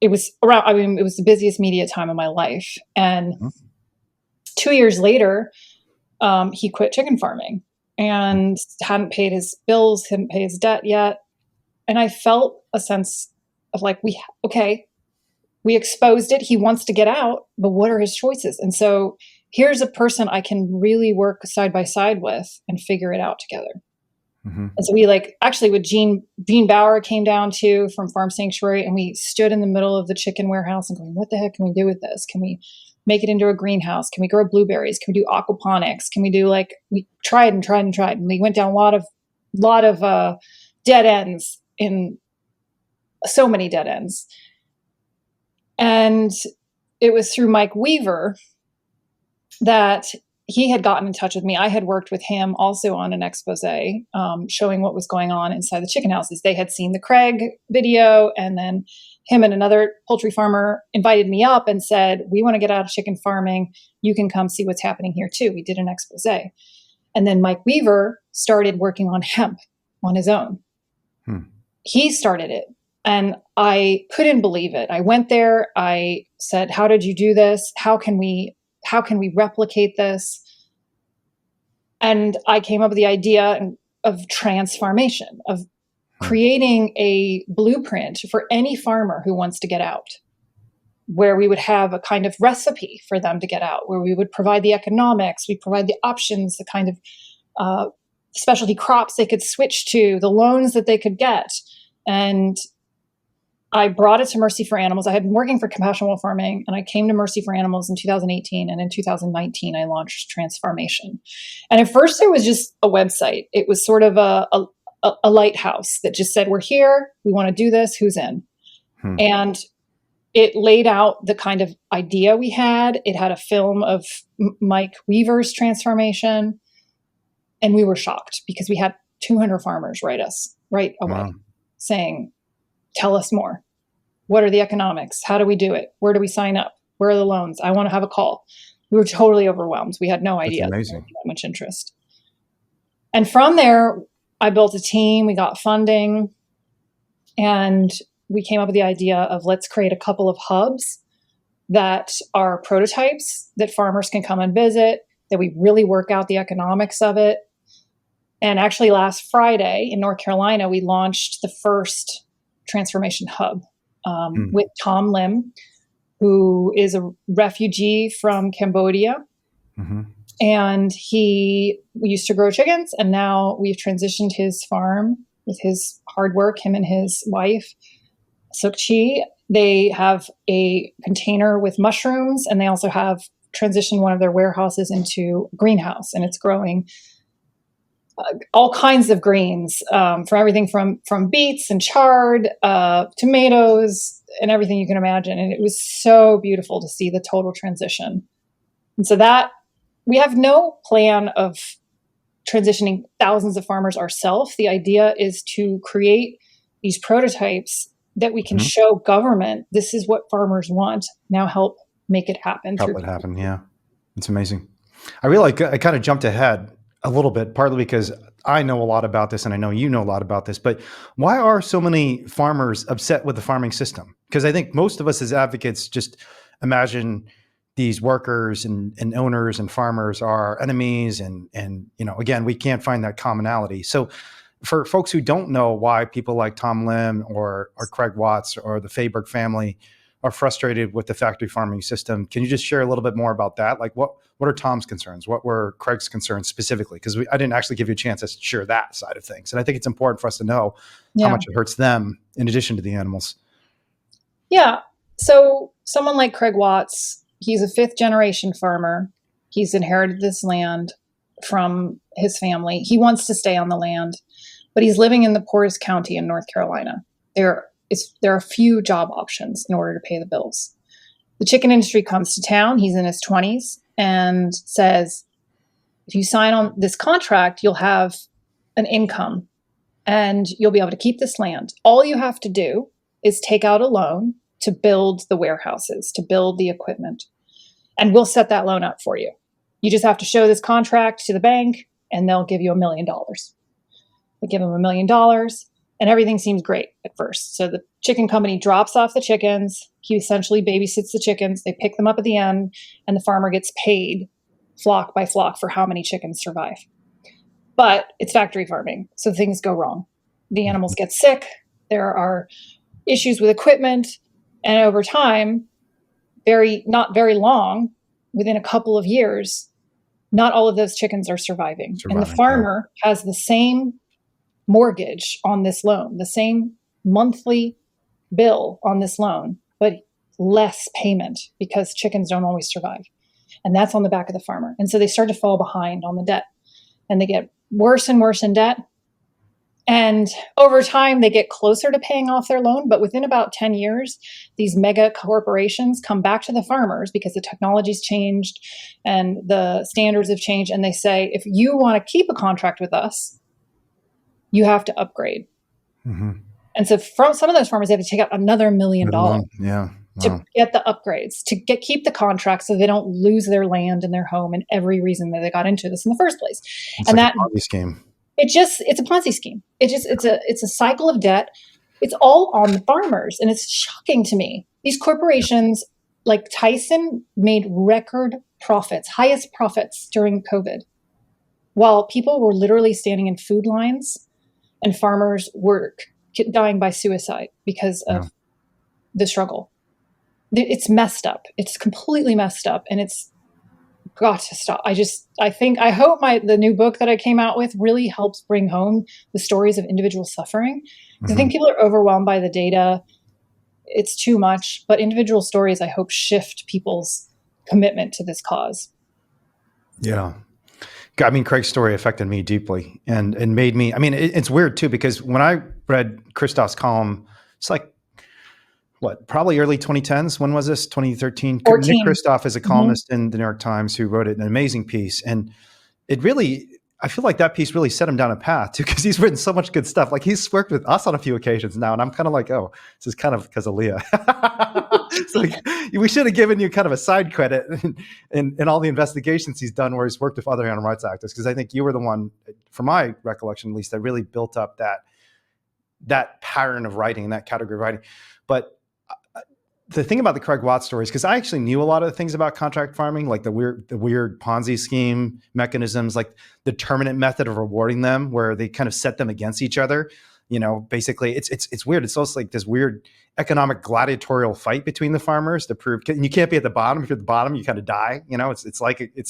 was the busiest media time of my life. And 2 years later, he quit chicken farming and hadn't paid his bills, hadn't paid his debt yet. And I felt a sense of like, we exposed it. He wants to get out, but what are his choices? And so here's a person I can really work side by side with and figure it out together. And so we actually with Gene Bauer came down too from Farm Sanctuary, and we stood in the middle of the chicken warehouse and going, what the heck can we do with this? Can we make it into a greenhouse? Can we grow blueberries? Can we do aquaponics? Can we do we tried and tried and tried. And we went down a lot of dead ends, in so many dead ends. And it was through Mike Weaver that he had gotten in touch with me. I had worked with him also on an expose, showing what was going on inside the chicken houses. They had seen the Craig video, and then him and another poultry farmer invited me up and said, we want to get out of chicken farming. You can come see what's happening here too. We did an expose. And then Mike Weaver started working on hemp on his own. He started it. And I couldn't believe it. I went there. I said, how did you do this? How can we replicate this? And I came up with the idea of transfarmation, of creating a blueprint for any farmer who wants to get out, where we would have a kind of recipe for them to get out, where we would provide the economics, we provide the options, the kind of specialty crops they could switch to, the loans that they could get. And I brought it to Mercy for Animals. I had been working for Compassion Wolf Farming, and I came to Mercy for Animals in 2018. And in 2019, I launched Transfarmation. And at first, there was just a website. It was sort of a lighthouse that just said, we're here. We want to do this. Who's in? And it laid out the kind of idea we had. It had a film of Mike Weaver's transformation. And we were shocked because we had 200 farmers write us right away saying, tell us more. What are the economics? How do we do it? Where do we sign up? Where are the loans? I want to have a call. We were totally overwhelmed. We had no idea there was that much interest. And from there, I built a team. We got funding. And we came up with the idea of let's create a couple of hubs that are prototypes that farmers can come and visit, that we really work out the economics of it. And actually last Friday in North Carolina, we launched the first transformation hub with Tom Lim, who is a refugee from Cambodia. And we used to grow chickens, and now we've transitioned his farm with his hard work, him and his wife, Sukchi. They have a container with mushrooms, and they also have transitioned one of their warehouses into a greenhouse, and it's growing all kinds of greens, from everything from beets and chard, tomatoes, and everything you can imagine. And it was so beautiful to see the total transition. And so that we have no plan of transitioning thousands of farmers ourselves. The idea is to create these prototypes that we can show government, this is what farmers want. Now help make it happen. Yeah. It's amazing. I realize I kind of jumped ahead a little bit, partly because I know a lot about this and I know you know a lot about this, but why are so many farmers upset with the farming system? Because I think most of us as advocates just imagine these workers and owners and farmers are enemies. And, again, we can't find that commonality. So for folks who don't know why people like Tom Lim or Craig Watts or the Faaborg family are frustrated with the factory farming system, can you just share a little bit more about that? Like what are Tom's concerns? What were Craig's concerns specifically? Because I didn't actually give you a chance to share that side of things. And I think it's important for us to know how much it hurts them in addition to the animals. Yeah. So someone like Craig Watts, he's a 5th generation farmer. He's inherited this land from his family. He wants to stay on the land, but he's living in the poorest county in North Carolina. There are few job options in order to pay the bills. The chicken industry comes to town. He's in his 20s and says, if you sign on this contract, you'll have an income and you'll be able to keep this land. All you have to do is take out a loan to build the warehouses, to build the equipment, and we'll set that loan up for you. You just have to show this contract to the bank and they'll give you $1 million. They give him $1 million. And everything seems great at first. So the chicken company drops off the chickens. He essentially babysits the chickens. They pick them up at the end, and the farmer gets paid flock by flock for how many chickens survive. But it's factory farming, so things go wrong. The animals get sick. There are issues with equipment. And over time, not very long, within a couple of years, not all of those chickens are surviving. And the farmer has the same mortgage on this loan, the same monthly bill on this loan, but less payment because chickens don't always survive. And that's on the back of the farmer. And so they start to fall behind on the debt and they get worse and worse in debt. And over time, they get closer to paying off their loan. But within about 10 years, these mega corporations come back to the farmers because the technology's changed and the standards have changed. And they say, if you want to keep a contract with us, you have to upgrade. And so from some of those farmers, they have to take out another $1 million to get the upgrades, to keep the contract so they don't lose their land and their home and every reason that they got into this in the first place. It's and like that a Ponzi scheme. It's a Ponzi scheme. It's a cycle of debt. It's all on the farmers. And it's shocking to me. These corporations like Tyson made record profits, highest profits during COVID, while people were literally standing in food lines and farmers were dying by suicide because of the struggle. It's messed up. It's completely messed up, and it's got to stop. I hope the new book that I came out with really helps bring home the stories of individual suffering. I think people are overwhelmed by the data. It's too much, but individual stories, I hope, shift people's commitment to this cause. Yeah. I mean, Craig's story affected me deeply and made me, it's weird too, because when I read Christoph's column, it's like, probably early 2010s. When was this? 2013. 14. Nick Kristof is a columnist in the New York Times who wrote an amazing piece. And it really, I feel like that piece really set him down a path too, because he's written so much good stuff. Like he's worked with us on a few occasions now. And I'm kind of like, oh, this is kind of because of Leah. So we should have given you kind of a side credit in all the investigations he's done where he's worked with other animal rights activists. Because I think you were the one, from my recollection at least, that really built up that pattern of writing, that category of writing. But the thing about the Craig Watts stories, because I actually knew a lot of the things about contract farming, like the weird Ponzi scheme mechanisms, like the determinant method of rewarding them, where they kind of set them against each other. Basically, it's weird. It's almost like this weird economic gladiatorial fight between the farmers to prove, and you can't be at the bottom. If you're at the bottom, you kind of die. It's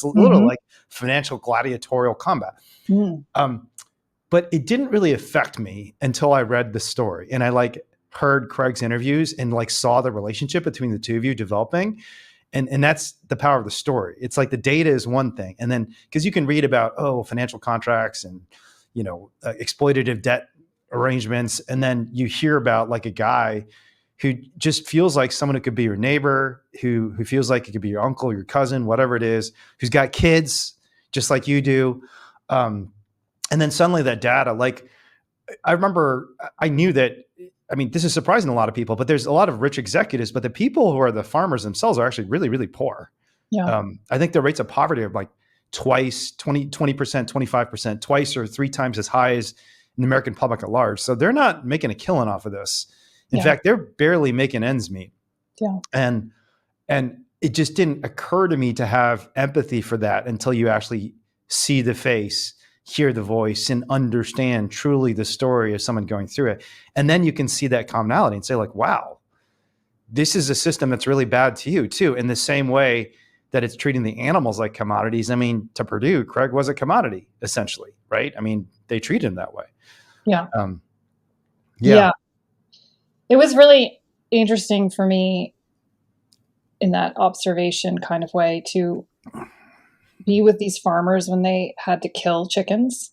a little like financial gladiatorial combat. But it didn't really affect me until I read the story and I heard Craig's interviews and saw the relationship between the two of you developing. And that's the power of the story. It's like the data is one thing. And then, because you can read about, financial contracts and, exploitative debt arrangements. And then you hear about a guy who just feels like someone who could be your neighbor, who feels like it could be your uncle, your cousin, whatever it is, who's got kids just like you do. And then suddenly that data, I remember I knew that, this is surprising to a lot of people, but there's a lot of rich executives, but the people who are the farmers themselves are actually really, really poor. Yeah. I think the rates of poverty are twice, 20%, 25%, twice or three times as high as in the American public at large. So they're not making a killing off of this. In fact, they're barely making ends meet. Yeah. And it just didn't occur to me to have empathy for that until you actually see the face, hear the voice, and understand truly the story of someone going through it. And then you can see that commonality and say wow, this is a system that's really bad to you too. In the same way that it's treating the animals like commodities. To Purdue, Craig was a commodity essentially, right? They treat him that way. Yeah. Yeah. It was really interesting for me in that observation kind of way to be with these farmers when they had to kill chickens,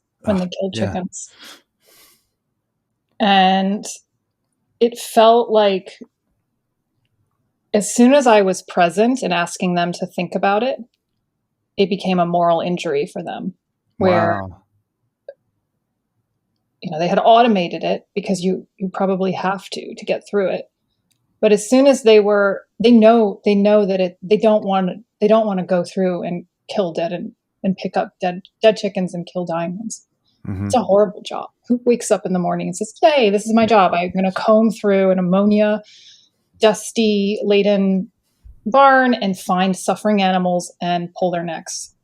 chickens. And it felt like as soon as I was present and asking them to think about it, it became a moral injury for them where, they had automated it because you probably have to get through it. But as soon as they know that they don't want to go through and kill dead and pick up dead chickens and kill dying ones. Mm-hmm. It's a horrible job. Who wakes up in the morning and says, "Yay, this is my job. I'm going to comb through an ammonia, dusty laden barn and find suffering animals and pull their necks."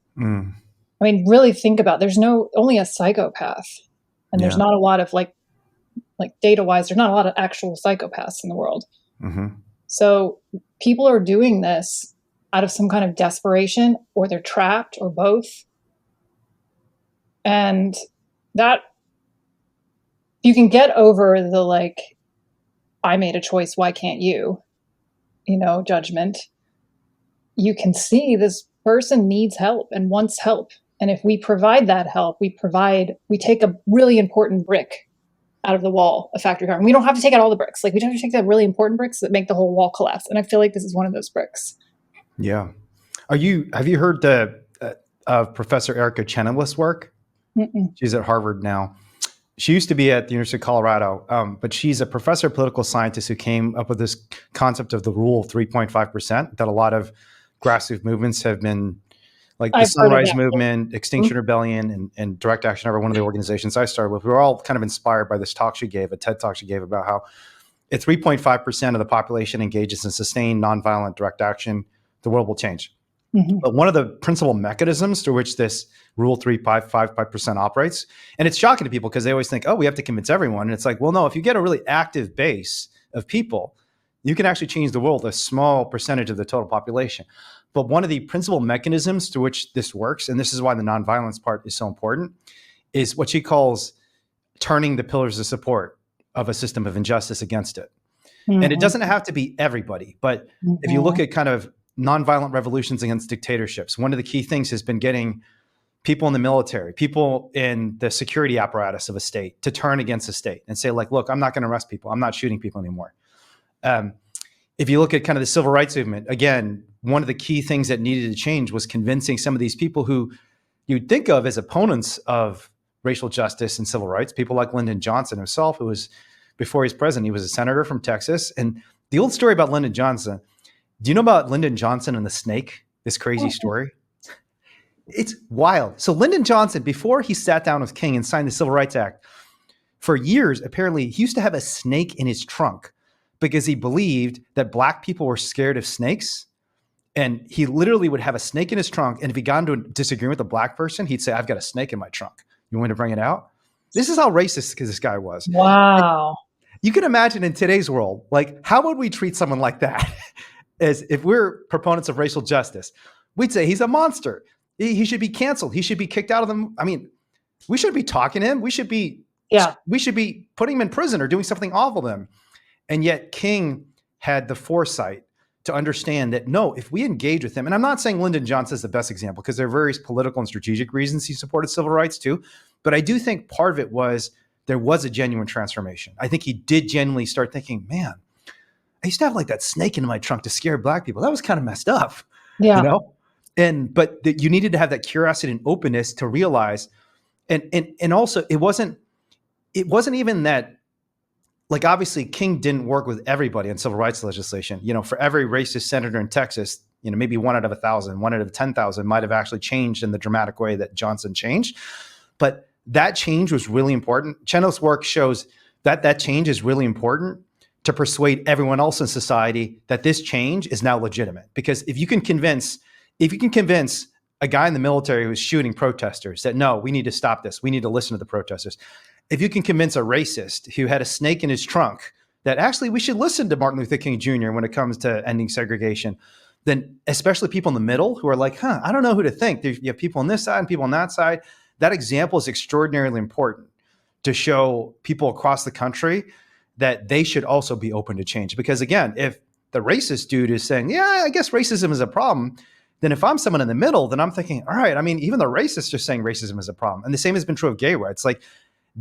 Really think about it. There's only a psychopath, and there's not a lot of data wise, there's not a lot of actual psychopaths in the world. Mm-hmm. So people are doing this out of some kind of desperation, or they're trapped, or both. And that you can get over the I made a choice, why can't you? Judgment. You can see this person needs help and wants help. And if we provide that help, we take a really important brick out of the wall of factory farming. We don't have to take out all the bricks. We don't have to take the really important bricks that make the whole wall collapse. And I feel like this is one of those bricks. Yeah. Have you heard of Professor Erica Chenoweth's work? Mm-mm. She's at Harvard now. She used to be at the University of Colorado, but she's a professor of political scientist who came up with this concept of the rule of 3.5% that a lot of grassroots movements have been, like the Sunrise Movement, Extinction Rebellion, and Direct Action Ever, one of the organizations I started with. We were all kind of inspired by this talk she gave, a TED talk she gave about how if 3.5% of the population engages in sustained nonviolent direct action, the world will change. Mm-hmm. But one of the principal mechanisms through which this rule 3.5% operates, and it's shocking to people because they always think, we have to convince everyone. And it's well, no, if you get a really active base of people, you can actually change the world, a small percentage of the total population. But one of the principal mechanisms through which this works, and this is why the nonviolence part is so important, is what she calls turning the pillars of support of a system of injustice against it. Mm-hmm. And it doesn't have to be everybody, but if you look at kind of nonviolent revolutions against dictatorships, one of the key things has been getting people in the military, people in the security apparatus of a state to turn against the state and say, look, I'm not going to arrest people. I'm not shooting people anymore. if you look at kind of the civil rights movement, again, one of the key things that needed to change was convincing some of these people who you'd think of as opponents of racial justice and civil rights, people like Lyndon Johnson himself, who was, before he was president, he was a senator from Texas. And the old story about Lyndon Johnson, do you know about Lyndon Johnson and the snake? This crazy story? It's wild. So Lyndon Johnson, before he sat down with King and signed the Civil Rights Act, for years, apparently, he used to have a snake in his trunk because he believed that Black people were scared of snakes. And he literally would have a snake in his trunk. And if he got into a disagreement with a Black person, he'd say, I've got a snake in my trunk. You want me to bring it out? This is how racist this guy was. Wow. You can imagine in today's world, like, how would we treat someone like that? As if we're proponents of racial justice, we'd say he's a monster. He should be canceled. He should be kicked out of them. I mean, we shouldn't be talking to him. We should be putting him in prison or doing something awful to him. And yet King had the foresight to understand that, no, if we engage with him, and I'm not saying Lyndon Johnson is the best example because there are various political and strategic reasons he supported civil rights too. But I do think part of it was there was a genuine transformation. I think he did genuinely start thinking, man, I used to have like that snake in my trunk to scare Black people. That was kind of messed up, Yeah. you know? But you needed to have that curiosity and openness to realize, and also it wasn't even that, like, obviously King didn't work with everybody on civil rights legislation. You know, for every racist senator in Texas, you know, maybe 1 out of 1,000, 1 out of 10,000 might have actually changed in the dramatic way that Johnson changed. But that change was really important. Chenoweth's work shows that that change is really important to persuade everyone else in society that this change is now legitimate. Because if you can convince a guy in the military who's shooting protesters that, no, we need to stop this, we need to listen to the protesters. If you can convince a racist who had a snake in his trunk that actually we should listen to Martin Luther King Jr. when it comes to ending segregation, then especially people in the middle who are like, I don't know who to think. You have people on this side and people on that side. That example is extraordinarily important to show people across the country that they should also be open to change. Because again, if the racist dude is saying, yeah, I guess racism is a problem, then if I'm someone in the middle, then I'm thinking, all right, I mean, even the racists are saying racism is a problem. And the same has been true of gay rights. Like,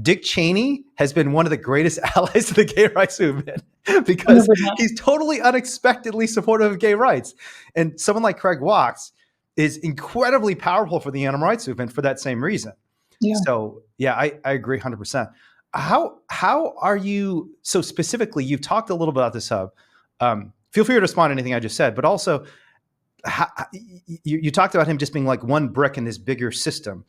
Dick Cheney has been one of the greatest allies of the gay rights movement because 100%. he's totally unexpectedly supportive of gay rights. And someone like Craig Watts is incredibly powerful for the animal rights movement for that same reason. Yeah. So yeah, I agree 100%. How are you, so specifically, you've talked a little bit about this hub. Feel free to respond to anything I just said, but also you talked about him just being like one brick in this bigger system.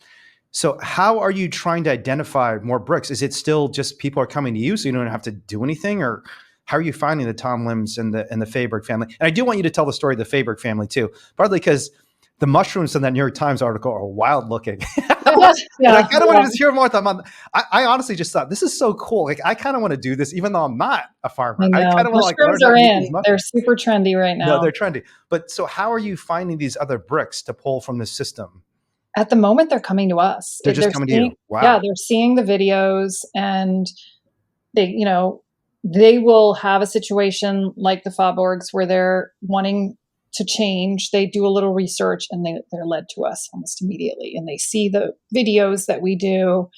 So how are you trying to identify more bricks? Is it still just people are coming to you so you don't have to do anything? Or how are you finding the Tom Lims and the Faaborg family? And I do want you to tell the story of the Faaborg family too, partly because the mushrooms in that New York Times article are wild looking. And I kind of want to just hear more about them. I honestly just thought, this is so cool. Like, I kind of want to do this, even though I'm not a farmer. I kind of want mushrooms to are learn in. They're super trendy right now. No, they're trendy. But so how are you finding these other bricks to pull from the system? At the moment, they're coming to us. They're just coming to you. Wow. Yeah, they're seeing the videos, and they will have a situation like the Faaborgs where they're wanting to change. They do a little research and they're led to us almost immediately. And they see the videos that we do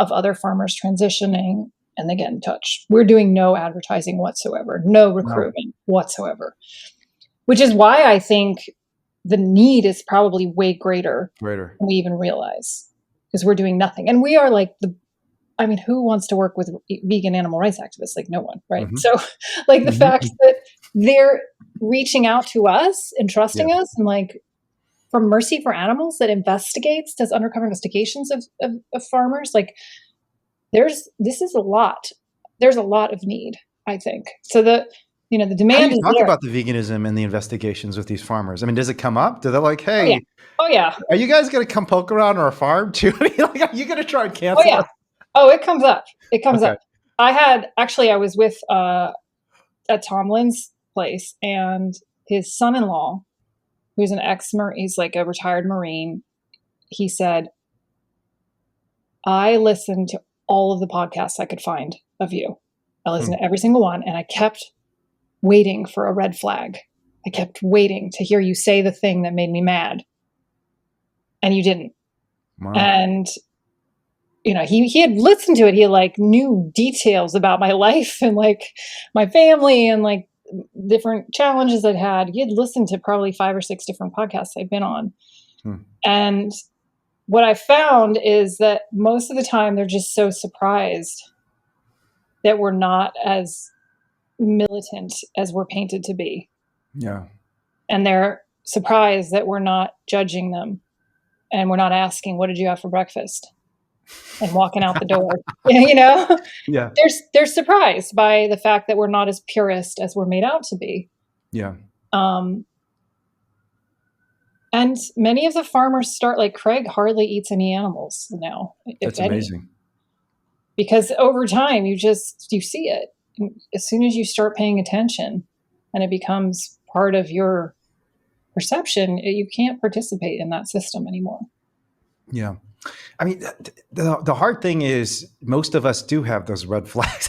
of other farmers transitioning and they get in touch. We're doing no advertising whatsoever, no recruitment whatsoever, which is why I think the need is probably way greater than we even realize, because we're doing nothing. And we are like who wants to work with vegan animal rights activists? Like, no one, right? Mm-hmm. So like the fact that they're reaching out to us and trusting us, and like from Mercy for Animals that does undercover investigations of farmers, like there's a lot of need, I think. So the demand is talk there. About the veganism and the investigations with these farmers. I mean, does it come up? Do they like, hey, oh yeah, are you guys going to come poke around our farm too? Like, are you going to try and cancel us? Oh, it comes up. Up. I was with at Tomlin's place, and his son-in-law, who's he's like a retired Marine, he said, I listened to all of the podcasts I could find of you. I listened to every single one, and I kept waiting for a red flag. I kept waiting to hear you say the thing that made me mad. And you didn't. Wow. And he had listened to it. He like knew details about my life and like my family and like different challenges I'd had. You'd listened to probably 5 or 6 different podcasts I've been on. And what I found is that most of the time they're just so surprised that we're not as militant as we're painted to be. Yeah. And they're surprised that we're not judging them and we're not asking, what did you have for breakfast? And walking out the door, Yeah. They're surprised by the fact that we're not as purist as we're made out to be. Yeah. And many of the farmers like Craig hardly eats any animals now. That's amazing. Because over time, you see it. As soon as you start paying attention and it becomes part of your perception, you can't participate in that system anymore. Yeah. I mean, the hard thing is most of us do have those red flags.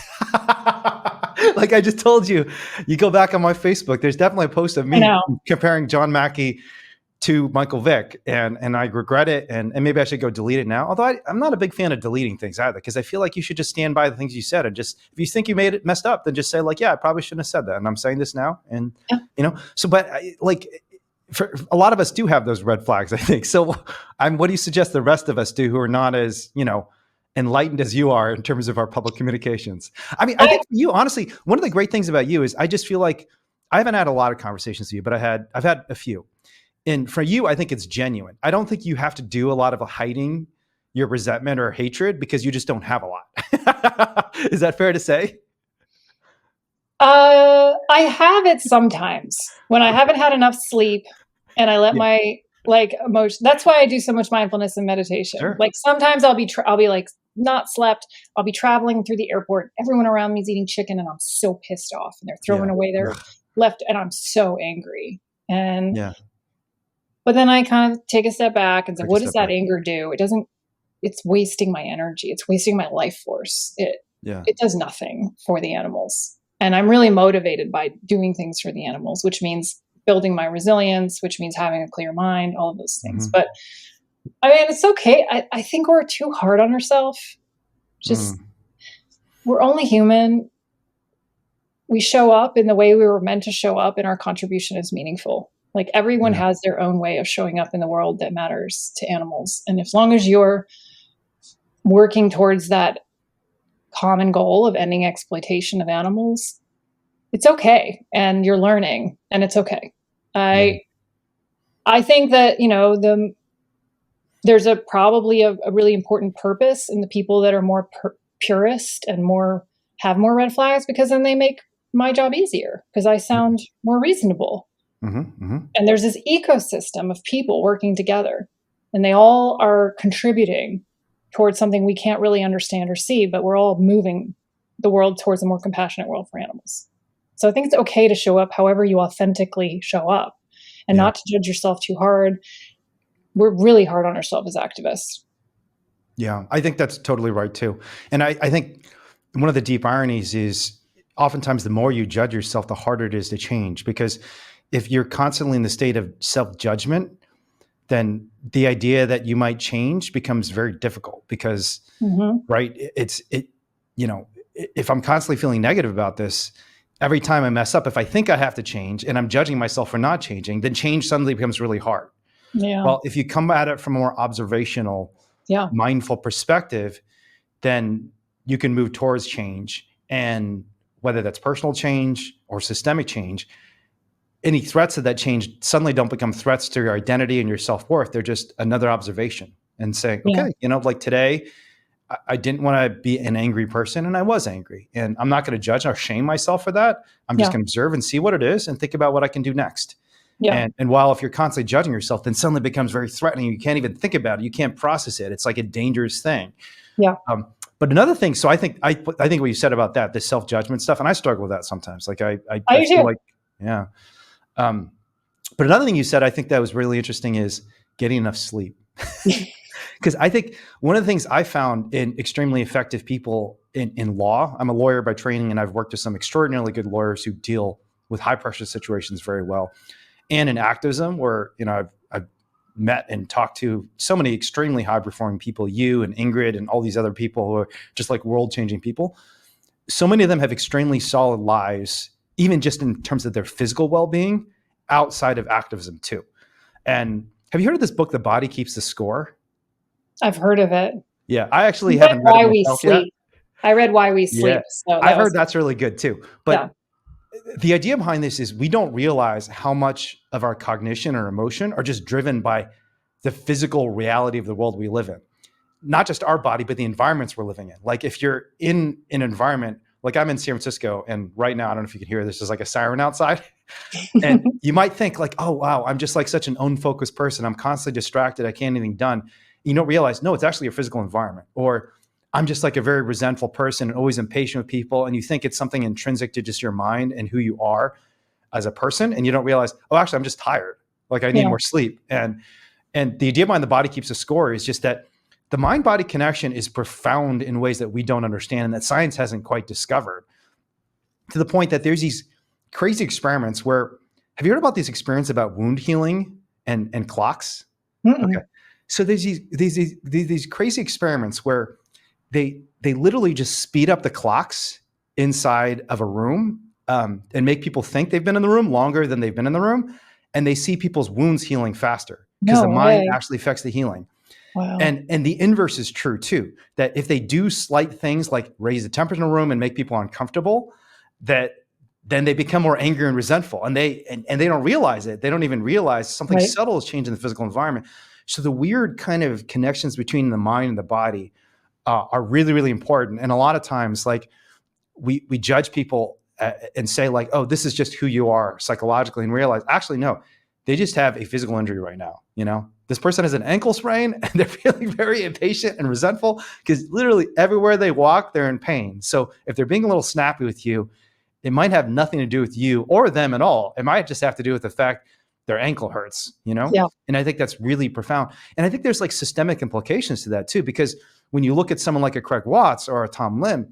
Like I just told you, you go back on my Facebook, there's definitely a post of me comparing John Mackey to Michael Vick, and I regret it, and maybe I should go delete it now. Although I'm not a big fan of deleting things either, because I feel like you should just stand by the things you said, and just, if you think you messed up, then just say like, yeah, I probably shouldn't have said that, and I'm saying this now, and so, but like, for a lot of us do have those red flags, I think. So what do you suggest the rest of us do who are not as, enlightened as you are in terms of our public communications? I mean, I think for you, honestly, one of the great things about you is I just feel like I haven't had a lot of conversations with you, but I've had a few. And for you, I think it's genuine. I don't think you have to do a lot of hiding your resentment or hatred because you just don't have a lot. Is that fair to say? I have it sometimes when I haven't had enough sleep and I let my emotion. That's why I do so much mindfulness and meditation. Sure. Like sometimes I'll be like not slept. I'll be traveling through the airport. Everyone around me is eating chicken and I'm so pissed off and they're throwing away their left. And I'm so angry. But then I kind of take a step back and say, what does that anger do? It's wasting my energy. It's wasting my life force. It does nothing for the animals. And I'm really motivated by doing things for the animals, which means building my resilience, which means having a clear mind, all of those things. But I mean, it's okay. I think we're too hard on ourselves. We're only human. We show up in the way we were meant to show up, and our contribution is meaningful. Like everyone has their own way of showing up in the world that matters to animals. And as long as you're working towards that common goal of ending exploitation of animals, it's okay. And you're learning and it's okay. I think that, there's probably a really important purpose in the people that are more purist and have more red flags, because then they make my job easier because I sound more reasonable. And there's this ecosystem of people working together and they all are contributing towards something we can't really understand or see, but we're all moving the world towards a more compassionate world for animals. So I think it's okay to show up however you authentically show up and not to judge yourself too hard. We're really hard on ourselves as activists. Yeah, I think that's totally right too. And I think one of the deep ironies is oftentimes the more you judge yourself, the harder it is to change, because if you're constantly in the state of self-judgment, then the idea that you might change becomes very difficult because, if I'm constantly feeling negative about this, every time I mess up, if I think I have to change and I'm judging myself for not changing, then change suddenly becomes really hard. Yeah. Well, if you come at it from a more observational, mindful perspective, then you can move towards change. And whether that's personal change or systemic change, any threats of that change suddenly don't become threats to your identity and your self-worth. They're just another observation and saying, okay, like today, I didn't want to be an angry person and I was angry, and I'm not going to judge or shame myself for that. I'm just going to observe and see what it is and think about what I can do next. Yeah. And while if you're constantly judging yourself, then suddenly it becomes very threatening. You can't even think about it. You can't process it. It's like a dangerous thing. Yeah. But another thing, so I think what you said about that, the self-judgment stuff, and I struggle with that sometimes. Like I feel like, but another thing you said, I think that was really interesting, is getting enough sleep. Because I think one of the things I found in extremely effective people in law, I'm a lawyer by training, and I've worked with some extraordinarily good lawyers who deal with high pressure situations very well. And in activism, where I've met and talked to so many extremely high performing people, you and Ingrid and all these other people who are just like world changing people. So many of them have extremely solid lives even just in terms of their physical well-being outside of activism too. And have you heard of this book, The Body Keeps the Score? I've heard of it. Yeah, I actually I read haven't read it Why We myself yet. Sleep. I read Why We Yeah, Sleep. So I've that was heard that's really good too. yeah. But the idea behind this is we don't realize how much of our cognition or emotion are just driven by the physical reality of the world we live in. Not just our body, but the environments we're living in. Like if you're in an environment, like I'm in San Francisco, and right now, I don't know if you can hear this, there's like a siren outside. And you might think like, oh, wow, I'm just like such an unfocused person. I'm constantly distracted. I can't get anything done. You don't realize, no, it's actually your physical environment. Or I'm just like a very resentful person and always impatient with people. And you think it's something intrinsic to just your mind and who you are as a person. And you don't realize, oh, actually, I'm just tired. Like I need more sleep. And the idea behind The Body Keeps a Score is just that the mind-body connection is profound in ways that we don't understand and that science hasn't quite discovered, to the point that there's these crazy experiments where, have you heard about these experiments about wound healing and clocks? Mm-mm. Okay. So there's these crazy experiments where they literally just speed up the clocks inside of a room and make people think they've been in the room longer than they've been in the room. And they see people's wounds healing faster because the mind actually affects the healing. Wow. And the inverse is true too, that if they do slight things like raise the temperature in a room and make people uncomfortable, that then they become more angry and resentful, and they don't realize it. They don't even realize something subtle has changed in the physical environment. So the weird kind of connections between the mind and the body are really, really important. And a lot of times, like we judge people and say like, oh, this is just who you are psychologically, and realize actually, no, they just have a physical injury right now. You know, this person has an ankle sprain and they're feeling very impatient and resentful because literally everywhere they walk, they're in pain. So if they're being a little snappy with you, it might have nothing to do with you or them at all. It might just have to do with the fact their ankle hurts, you know? Yeah. And I think that's really profound. And I think there's like systemic implications to that too, because when you look at someone like a Craig Watts or a Tom Lim,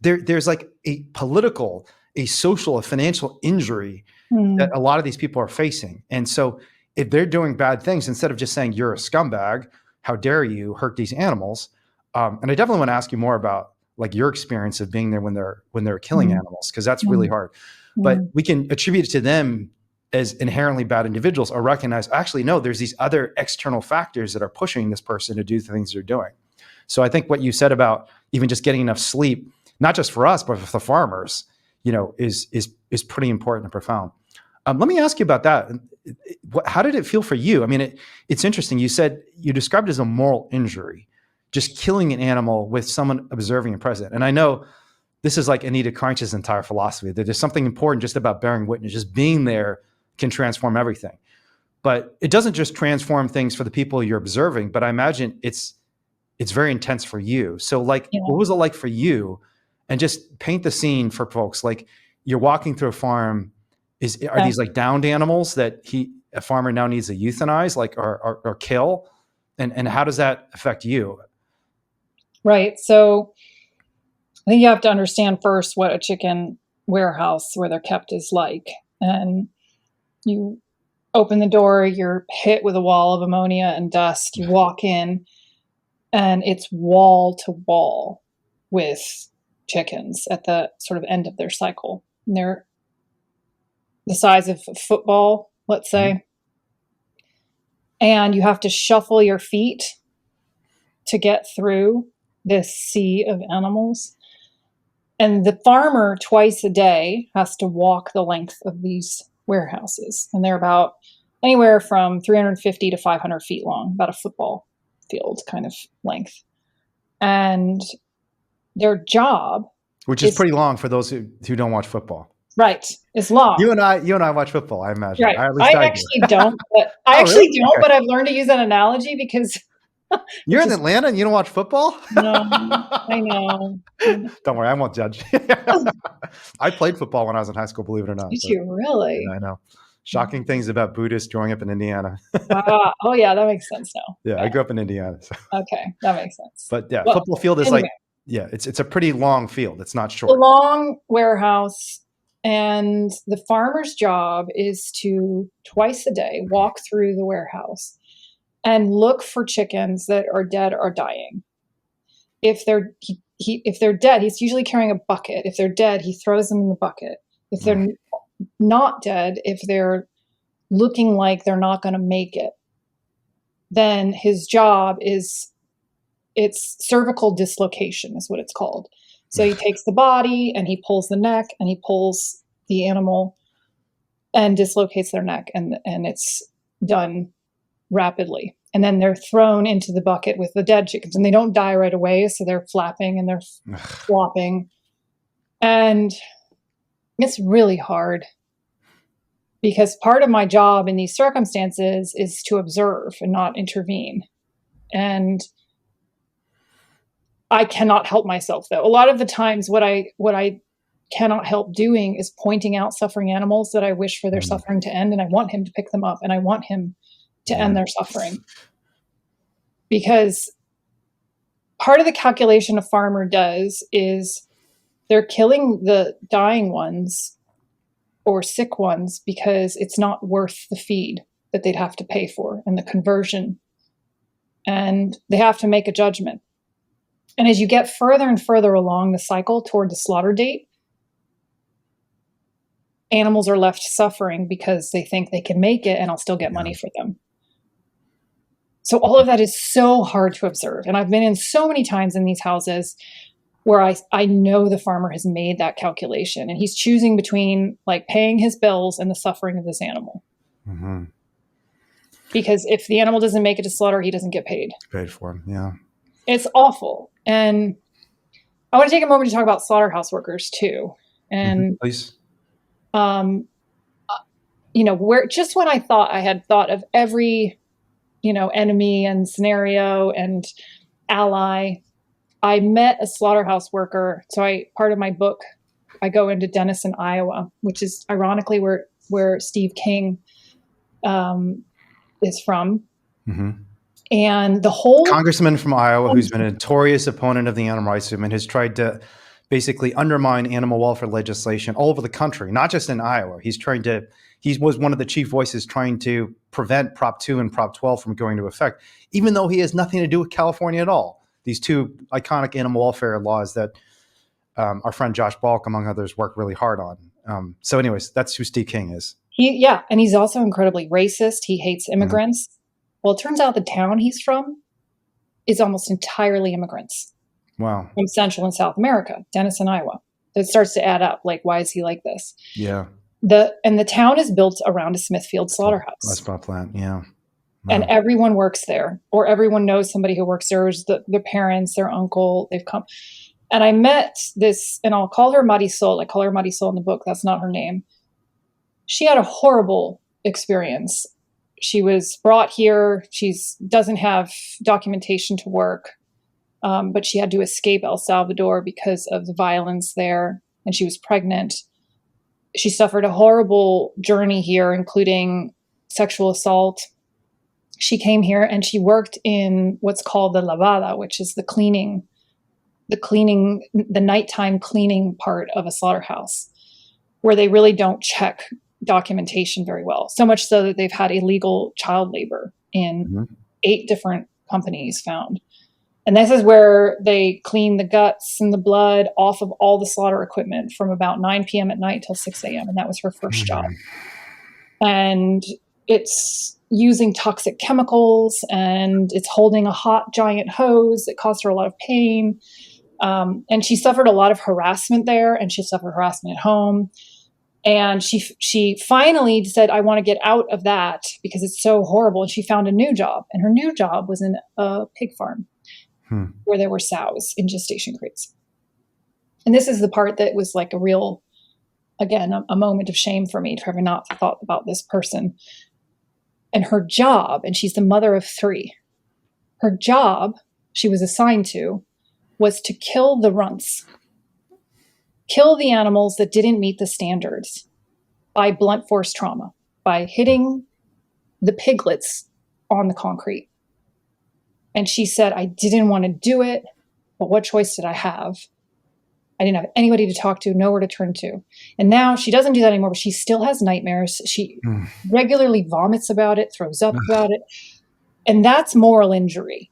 there's like a political, a social, a financial injury that a lot of these people are facing. And so if they're doing bad things, instead of just saying you're a scumbag, how dare you hurt these animals? And I definitely want to ask you more about like your experience of being there when they're killing animals, because that's really hard. But we can attribute it to them as inherently bad individuals, or recognize actually, no, there's these other external factors that are pushing this person to do the things they're doing. So I think what you said about even just getting enough sleep, not just for us, but for the farmers, you know, is pretty important and profound. Let me ask you about that. How did it feel for you? I mean, it's interesting. You said you described it as a moral injury, just killing an animal with someone observing and present. And I know this is like Anita Kreinch's entire philosophy, that there's something important just about bearing witness. Just being there can transform everything. But it doesn't just transform things for the people you're observing, but I imagine it's very intense for you. So like, what was it like for you? And just paint the scene for folks. Like you're walking through a farm. Are these like downed animals that a farmer now needs to euthanize, like or kill? And how does that affect you? Right. So I think you have to understand first what a chicken warehouse where they're kept is like. And you open the door, you're hit with a wall of ammonia and dust. You walk in and it's wall to wall with chickens at the sort of end of their cycle. And they're the size of a football, let's say. And you have to shuffle your feet to get through this sea of animals. And the farmer twice a day has to walk the length of these warehouses. And they're about anywhere from 350 to 500 feet long, about a football field kind of length. And their job, which is pretty long for those who don't watch football. Right. It's long. You and I watch football, I imagine. Right. At least I actually don't, but but I've learned to use an analogy because you're in Atlanta and you don't watch football? No, I know. Don't worry, I won't judge. I played football when I was in high school, believe it or not. Did you really? Yeah, I know. Shocking things about Buddhists growing up in Indiana. Wow. Oh yeah, that makes sense now. Yeah, I grew up in Indiana. So. Okay, that makes sense. But yeah, football field is it's a pretty long field. It's not short. A long warehouse. And the farmer's job is to twice a day walk through the warehouse and look for chickens that are dead or dying. If they're dead, he's usually carrying a bucket. If they're dead, he throws them in the bucket. if they're not dead, if they're looking like they're not going to make it, then his job is, it's cervical dislocation is what it's called. So he takes the body and he pulls the neck and he pulls the animal and dislocates their neck, and it's done rapidly. And then they're thrown into the bucket with the dead chickens, and they don't die right away. So they're flapping and they're flopping. And it's really hard because part of my job in these circumstances is to observe and not intervene. And I cannot help myself, though. A lot of the times what I cannot help doing is pointing out suffering animals that I wish for their suffering to end, and I want him to pick them up and I want him to end their suffering. Because part of the calculation a farmer does is they're killing the dying ones or sick ones because it's not worth the feed that they'd have to pay for and the conversion. And they have to make a judgment. And as you get further and further along the cycle toward the slaughter date, animals are left suffering because they think they can make it and I'll still get money for them. So all of that is so hard to observe. And I've been in so many times in these houses where I know the farmer has made that calculation and he's choosing between like paying his bills and the suffering of this animal. Mm-hmm. Because if the animal doesn't make it to slaughter, he doesn't get paid. Paid for him, yeah. It's awful. And I want to take a moment to talk about slaughterhouse workers too. And please. Where just when I thought I had thought of every, enemy and scenario and ally, I met a slaughterhouse worker. So part of my book, I go into Denison, Iowa, which is ironically where Steve King is from. Mm-hmm. And the whole congressman from Iowa, who's been a notorious opponent of the animal rights movement, has tried to basically undermine animal welfare legislation all over the country, not just in Iowa. He was one of the chief voices trying to prevent Prop 2 and Prop 12 from going into effect, even though he has nothing to do with California at all. These two iconic animal welfare laws that our friend Josh Balk, among others, worked really hard on. So anyways, that's who Steve King is. And he's also incredibly racist. He hates immigrants. Mm-hmm. Well, it turns out the town he's from is almost entirely immigrants. Wow. From Central and South America, Denison, Iowa. It starts to add up. Like, why is he like this? Yeah. The town is built around a Smithfield slaughterhouse. That's my plant, yeah. Wow. And everyone works there, or everyone knows somebody who works there. Their parents, their uncle, they've come. And I met this, and I'll call her Marisol. I call her Marisol in the book. That's not her name. She had a horrible experience. She was brought here. She doesn't have documentation to work, but she had to escape El Salvador because of the violence there, and she was pregnant. She suffered a horrible journey here, including sexual assault. She came here and she worked in what's called the lavada, which is the nighttime cleaning part of a slaughterhouse, where they really don't check documentation very well. So much so that they've had illegal child labor in 8 different companies found. And this is where they clean the guts and the blood off of all the slaughter equipment from about 9 p.m. at night till 6 a.m. And that was her first job. And it's using toxic chemicals, and it's holding a hot giant hose that caused her a lot of pain. And she suffered a lot of harassment there, and she suffered harassment at home. And she finally said, I want to get out of that because it's so horrible. And she found a new job, and her new job was in a pig farm where there were sows in gestation crates. And this is the part that was like a real, again, a moment of shame for me to have not thought about this person. And her job, and she's the mother of 3, her job she was assigned to was to kill the runts, kill the animals that didn't meet the standards by blunt force trauma, by hitting the piglets on the concrete. And she said, I didn't want to do it, but what choice did I have? I didn't have anybody to talk to, nowhere to turn to. And now she doesn't do that anymore, but she still has nightmares. She regularly vomits about it, throws up about it. And that's moral injury.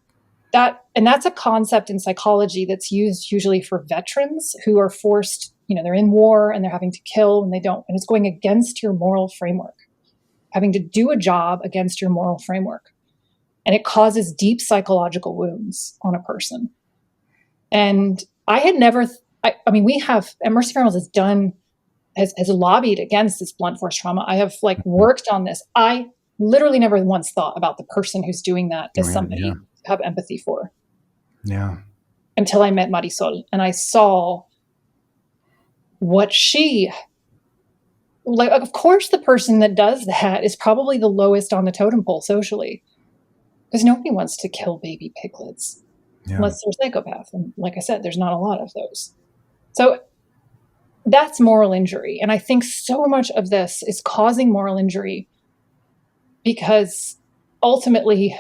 That's a concept in psychology that's used usually for veterans who are forced they're in war and they're having to kill and they don't, and it's going against your moral framework, having to do a job against your moral framework. And it causes deep psychological wounds on a person. And I had never, we have, and Mercy for Animals has lobbied against this blunt force trauma. I have worked on this. I literally never once thought about the person who's doing that as somebody to have empathy for. Yeah. Until I met Marisol and I saw what of course, the person that does that is probably the lowest on the totem pole socially, because nobody wants to kill baby piglets unless they're a psychopath. And like I said, there's not a lot of those. So that's moral injury. And I think so much of this is causing moral injury because ultimately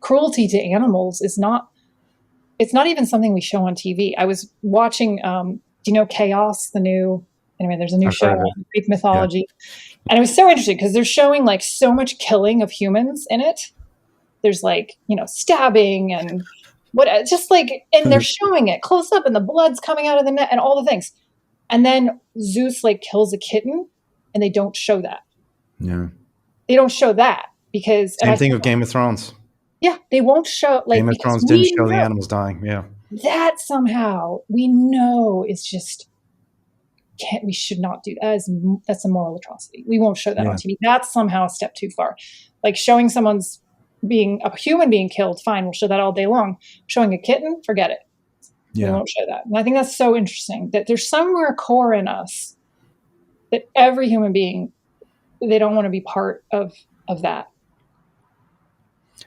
cruelty to animals it's not even something we show on TV. I was watching, Chaos, there's a new show on Greek mythology. Yeah. And it was so interesting because they're showing so much killing of humans in it. There's stabbing and and they're showing it close up and the blood's coming out of the neck and all the things. And then Zeus kills a kitten and they don't show that. Yeah. They don't show that because same thing with Game of Thrones. Yeah, they won't show Game of Thrones didn't show the animals dying. Yeah. That somehow we know is just we should not do that. That's a moral atrocity. We won't show that on TV. That's somehow a step too far. Showing someone's a human being killed, fine, we'll show that all day long. Showing a kitten, forget it. Yeah. We won't show that. And I think that's so interesting that there's somewhere core in us that every human being, they don't want to be part of that.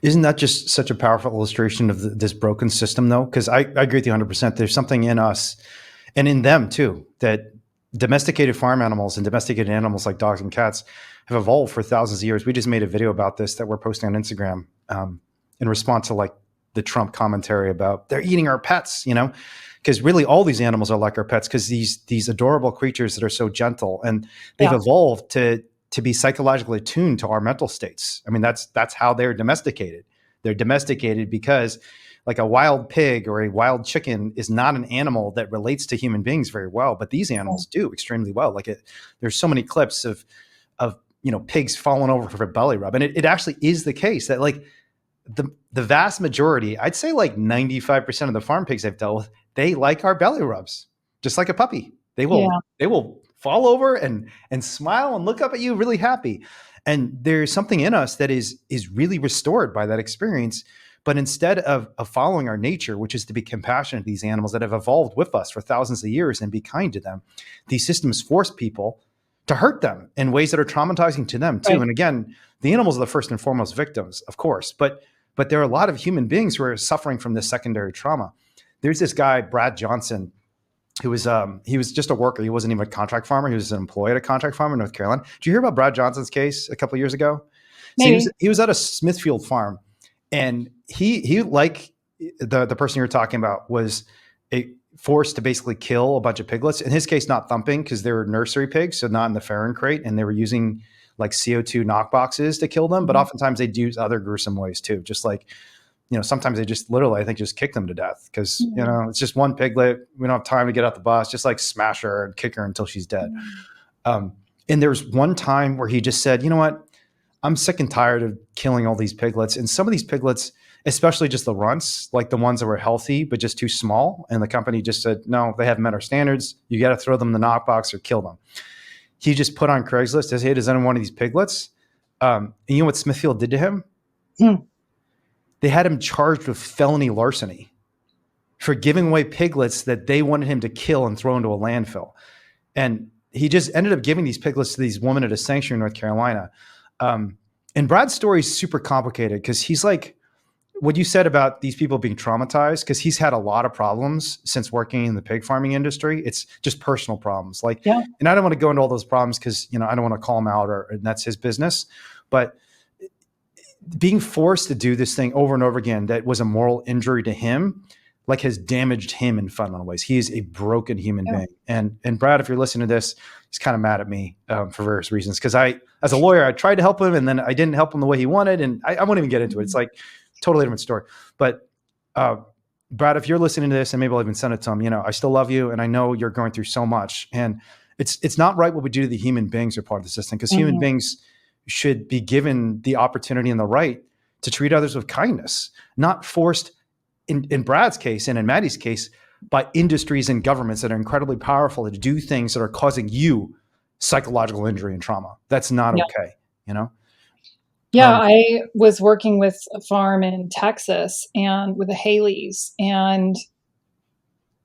Isn't that just such a powerful illustration of this broken system, though? Because I agree with you 100%. There's something in us and in them, too, that domesticated farm animals and domesticated animals like dogs and cats have evolved for thousands of years. We just made a video about this that we're posting on Instagram in response to the Trump commentary about they're eating our pets, because really all these animals are like our pets because these adorable creatures that are so gentle and they've evolved to be psychologically attuned to our mental states. I mean, that's how they're domesticated. They're domesticated because a wild pig or a wild chicken is not an animal that relates to human beings very well, but these animals do extremely well. There's so many clips of pigs falling over for a belly rub. And it actually is the case that the vast majority, I'd say 95% of the farm pigs I've dealt with, they like our belly rubs, just like a puppy. They will fall over and smile and look up at you really happy. And there's something in us that is really restored by that experience. But instead of following our nature, which is to be compassionate to these animals that have evolved with us for thousands of years and be kind to them, these systems force people to hurt them in ways that are traumatizing to them too. Right. And again, the animals are the first and foremost victims, of course, but there are a lot of human beings who are suffering from this secondary trauma. There's this guy, Brad Johnson, who was he was just a worker. He wasn't even a contract farmer. He was an employee at a contract farm in North Carolina. Did you hear about Brad Johnson's case a couple of years ago? Maybe. So he was at a Smithfield farm, and he like the person you were talking about was forced to basically kill a bunch of piglets. In his case, not thumping because they were nursery pigs, so not in the farrowing crate, and they were using CO2 knockboxes to kill them. But oftentimes they'd use other gruesome ways too, just sometimes they just literally, I think, just kick them to death because, it's just one piglet. We don't have time to get out the bus, just smash her and kick her until she's dead. And there's one time where he just said, you know what? I'm sick and tired of killing all these piglets. And some of these piglets, especially just the runts, the ones that were healthy, but just too small. And the company just said, no, they haven't met our standards. You got to throw them in the knockbox or kill them. He just put on Craigslist, says, hey, does anyone want these piglets? And you know what Smithfield did to him? They had him charged with felony larceny for giving away piglets that they wanted him to kill and throw into a landfill. And he just ended up giving these piglets to these women at a sanctuary in North Carolina. And Brad's story is super complicated because he's what you said about these people being traumatized, because he's had a lot of problems since working in the pig farming industry. It's just personal problems. And I don't want to go into all those problems because, I don't want to call him out and that's his business. But being forced to do this thing over and over again that was a moral injury to him, has damaged him in fundamental ways. He is a broken human being. And Brad, if you're listening to this, he's kind of mad at me for various reasons. Because as a lawyer, I tried to help him and then I didn't help him the way he wanted. And I won't even get into it. It's totally different story. But Brad, if you're listening to this, and maybe I'll even send it to him, I still love you, and I know you're going through so much, and it's not right what we do to the human beings who are part of the system, because human beings should be given the opportunity and the right to treat others with kindness, not forced in Brad's case and in Maddie's case by industries and governments that are incredibly powerful to do things that are causing you psychological injury and trauma. That's not okay, Yeah, I was working with a farm in Texas and with the Haleys, and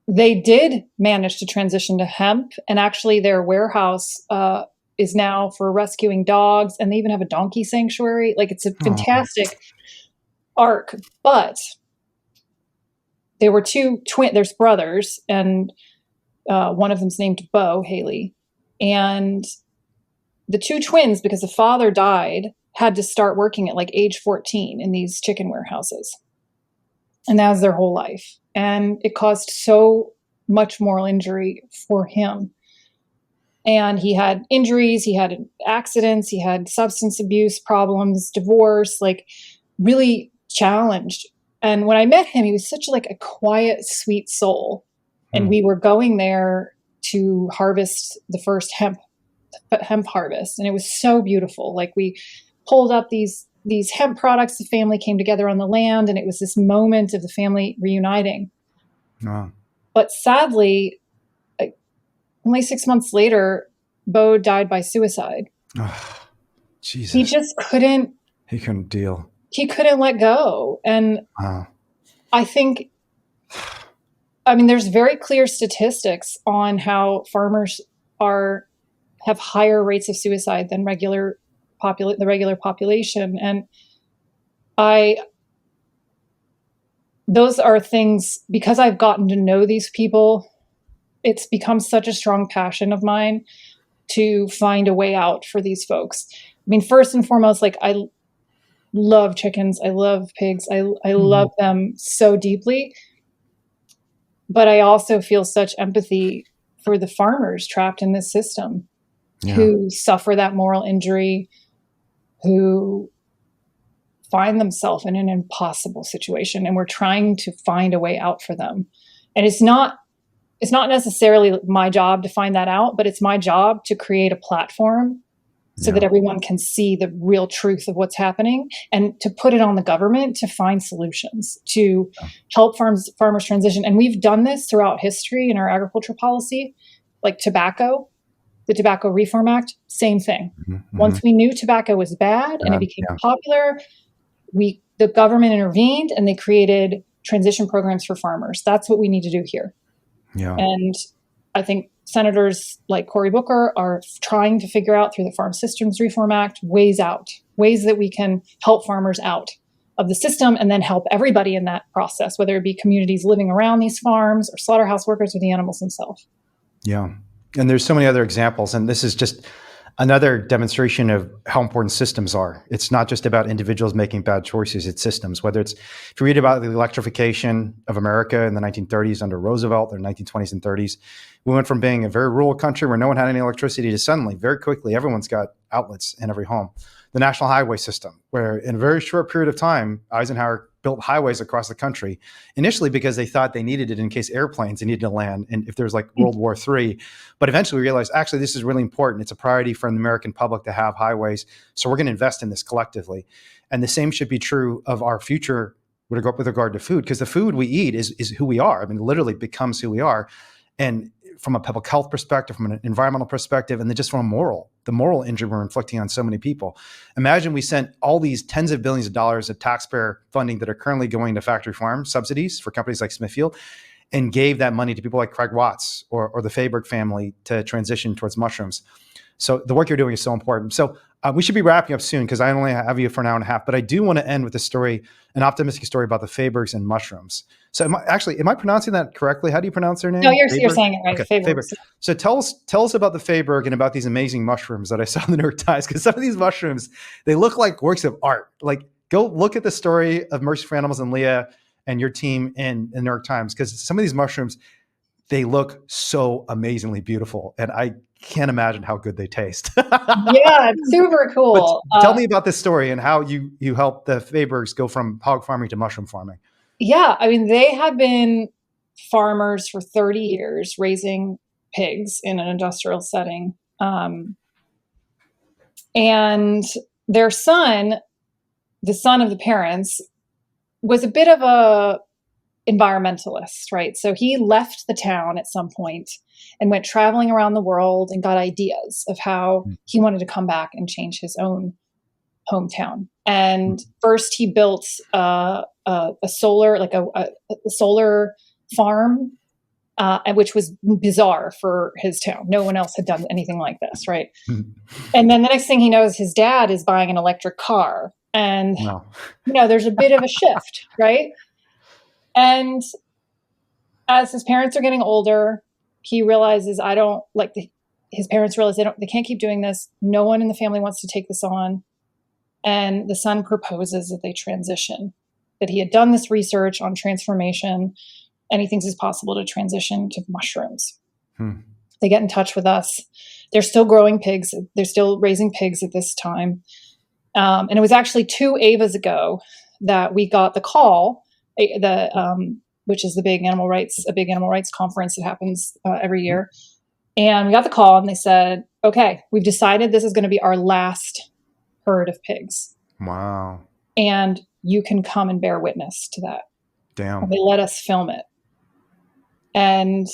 they did manage to transition to hemp. And actually, their warehouse is now for rescuing dogs, and they even have a donkey sanctuary. Like, it's a fantastic arc. But there were two there's brothers, and one of them's named Bo Haley. And the two twins, because the father died, had to start working at like age 14 in these chicken warehouses. And that was their whole life. And it caused so much moral injury for him. And he had injuries, he had accidents, he had substance abuse problems, divorce, like really challenged. And when I met him, he was such like a quiet, sweet soul. And we were going there to harvest the first hemp harvest. And it was so beautiful. Like, we pulled up these hemp products. The family came together on the land, and it was this moment of the family reuniting. Wow. But sadly, only 6 months later, Bo died by suicide. Oh, Jesus. He just couldn't. He couldn't deal. He couldn't let go. And wow. I think, there's very clear statistics on how farmers have higher rates of suicide than the regular population. And those are things, because I've gotten to know these people, it's become such a strong passion of mine to find a way out for these folks. First and foremost, like, I love chickens. I love pigs. I love them so deeply. But I also feel such empathy for the farmers trapped in this system who suffer that moral injury, who find themselves in an impossible situation, and we're trying to find a way out for them. And it's not necessarily my job to find that out, but it's my job to create a platform so that everyone can see the real truth of what's happening, and to put it on the government to find solutions to help farmers transition. And we've done this throughout history in our agriculture policy, like tobacco. The Tobacco Reform Act, same thing. Once we knew tobacco was bad and it became popular, the government intervened and they created transition programs for farmers. That's what we need to do here. Yeah. And I think senators like Cory Booker are trying to figure out through the Farm Systems Reform Act ways that we can help farmers out of the system, and then help everybody in that process, whether it be communities living around these farms or slaughterhouse workers or the animals themselves. Yeah. And there's so many other examples. And this is just another demonstration of how important systems are. It's not just about individuals making bad choices, it's systems. Whether it's, if you read about the electrification of America in the 1930s under Roosevelt, or 1920s and 30s, we went from being a very rural country where no one had any electricity to suddenly, very quickly, everyone's got outlets in every home. The national highway system, where in a very short period of time, Eisenhower built highways across the country, initially because they thought they needed it in case airplanes needed to land, and if there's like World War III. But eventually we realized, actually, this is really important. It's a priority for the American public to have highways. So we're going to invest in this collectively. And the same should be true of our future with regard to food, because the food we eat is who we are. Literally becomes who we are. And from a public health perspective, from an environmental perspective, and then just from the moral injury we're inflicting on so many people. Imagine we sent all these tens of billions of dollars of taxpayer funding that are currently going to factory farm subsidies for companies like Smithfield, and gave that money to people like Craig Watts or the Faaborg family to transition towards mushrooms. So the work you're doing is so important. So we should be wrapping up soon, because I only have you for an hour and a half, but I do want to end with a story, an optimistic story about the Faaborgs and mushrooms. So am I pronouncing that correctly? How do you pronounce their name? No, you're saying it right. Okay, Faaborg. So tell us about the Faaborg and about these amazing mushrooms that I saw in the New York Times, because some of these mushrooms, they look like works of art. Like, go look at the story of Mercy for Animals and Leah and your team in the New York Times, because some of these mushrooms, they look so amazingly beautiful, and I can't imagine how good they taste. Yeah, super cool. But tell me about this story and how you helped the Faaborgs go from hog farming to mushroom farming. Yeah, I mean, they had been farmers for 30 years, raising pigs in an industrial setting. And their son, the son of the parents, was a bit of a environmentalist, right? So he left the town at some point and went traveling around the world and got ideas of how he wanted to come back and change his own hometown. And first he built a solar, like a solar farm, which was bizarre for his town. No one else had done anything like this, right? And then the next thing he knows, his dad is buying an electric car. And, No. there's a bit of a shift, right? And as his parents are getting older, he realizes his parents realize they can't keep doing this. No one in the family wants to take this on. And the son proposes that they transition, that he had done this research on transformation and he thinks it's possible to transition to mushrooms. They get in touch with us. They're still growing pigs. They're still raising pigs at this time. And it was actually 2 Avas ago that we got the call, which is a big animal rights conference that happens every year. And we got the call and they said, okay, we've decided this is going to be our last herd of pigs. Wow. And you can come and bear witness to that. Damn. And they let us film it. And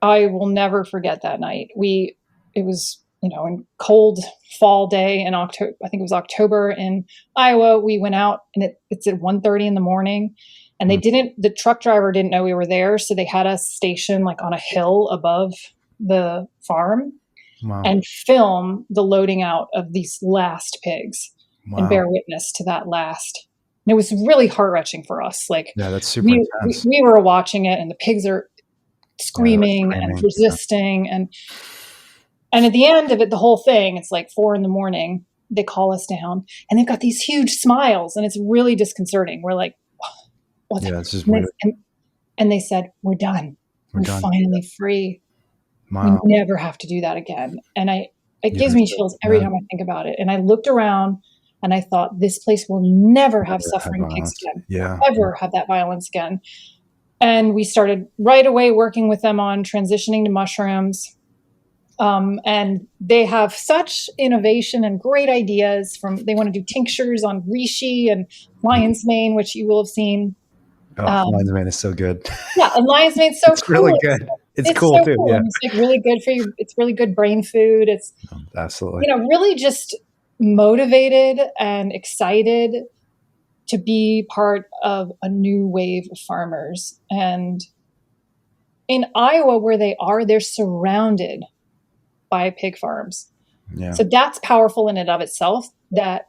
I will never forget that night. It was, a cold fall day in October. I think it was October in Iowa. We went out and it's at 1:30 in the morning. And the truck driver didn't know we were there. So they had us stationed like on a hill above the farm. Wow. And film the loading out of these last pigs. Wow. And bear witness to that last. And it was really heart-wrenching for us. Yeah, that's super intense. We were watching it and the pigs are screaming and resisting. And at the end of it, the whole thing, it's like 4 a.m. They call us down and they've got these huge smiles and it's really disconcerting. We're like, what? Yeah, this is weird. And they said, we're done. We're done. Finally free. Wow. We never have to do that again. And it gives me chills every time I think about it. And I looked around and I thought, this place will never have suffering pigs again. Yeah. Ever have that violence again. And we started right away working with them on transitioning to mushrooms. And they have such innovation and great ideas. They want to do tinctures on reishi and lion's mane, which you will have seen. Lion's mane is so good. Yeah, and lion's mane's so it's cool. Really good. It's cool so too. Cool. Yeah, it's like really good for you. It's really good brain food. It's absolutely. Really just motivated and excited to be part of a new wave of farmers. And in Iowa, where they're surrounded by pig farms. Yeah. So that's powerful in and of itself. That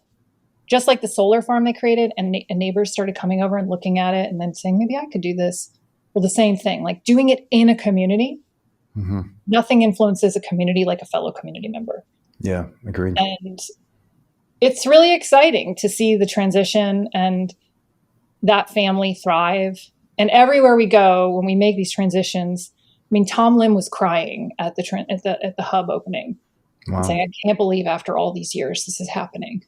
just like the solar farm they created, and neighbors started coming over and looking at it, and then saying, maybe I could do this. Well, the same thing, like doing it in a community. Mm-hmm. Nothing influences a community like a fellow community member. Yeah, agreed. And it's really exciting to see the transition and that family thrive. And everywhere we go, when we make these transitions, I mean, Tom Lim was crying at the hub opening, saying, "I can't believe after all these years this is happening."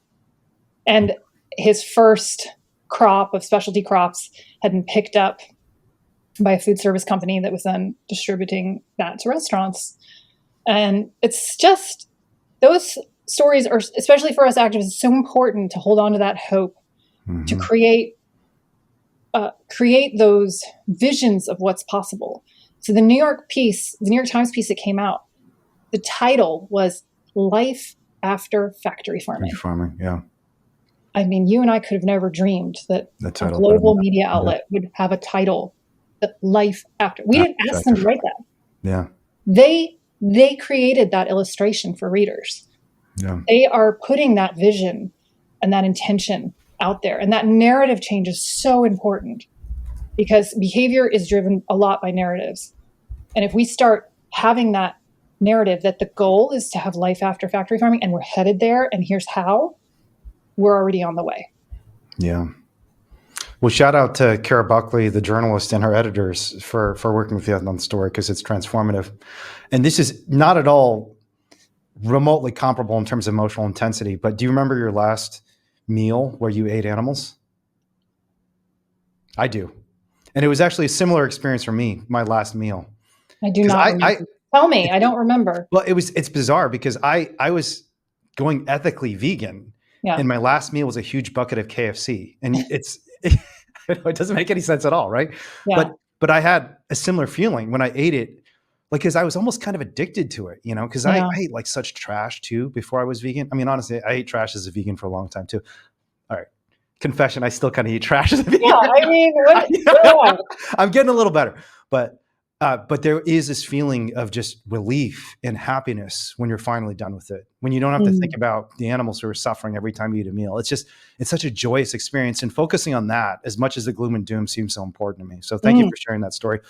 And his first crop of specialty crops had been picked up by a food service company that was then distributing that to restaurants. And it's just, those stories are, especially for us activists, so important to hold on to that hope, to create those visions of what's possible. So the New York Times piece that came out, the title was "Life After Factory Farming." Yeah. I mean, you and I could have never dreamed that a global media outlet would have a title, "Life After." We didn't ask them to write that. Yeah. They created that illustration for readers. Yeah. They are putting that vision and that intention out there. And that narrative change is so important because behavior is driven a lot by narratives. And if we start having that narrative that the goal is to have life after factory farming and we're headed there and here's how, we're already on the way. Yeah. Well, shout out to Kara Buckley, the journalist, and her editors for working with you on the story, because it's transformative. And this is not at all remotely comparable in terms of emotional intensity, but do you remember your last meal where you ate animals? I do. And it was actually a similar experience for me, my last meal. I do not remember. Tell me, I don't remember. Well, it's bizarre because I was going ethically vegan, and my last meal was a huge bucket of KFC, and it doesn't make any sense at all, right? Yeah. But I had a similar feeling when I ate it, like, because I was almost kind of addicted to it, because I ate like such trash too before I was vegan. I mean, honestly, I ate trash as a vegan for a long time too. All right, confession, I still kind of eat trash as a vegan. Yeah, I mean, I'm getting a little better, but there is this feeling of just relief and happiness when you're finally done with it, when you don't have to think about the animals who are suffering every time you eat a meal. It's such a joyous experience, and focusing on that as much as the gloom and doom seems so important to me. So thank you for sharing that story.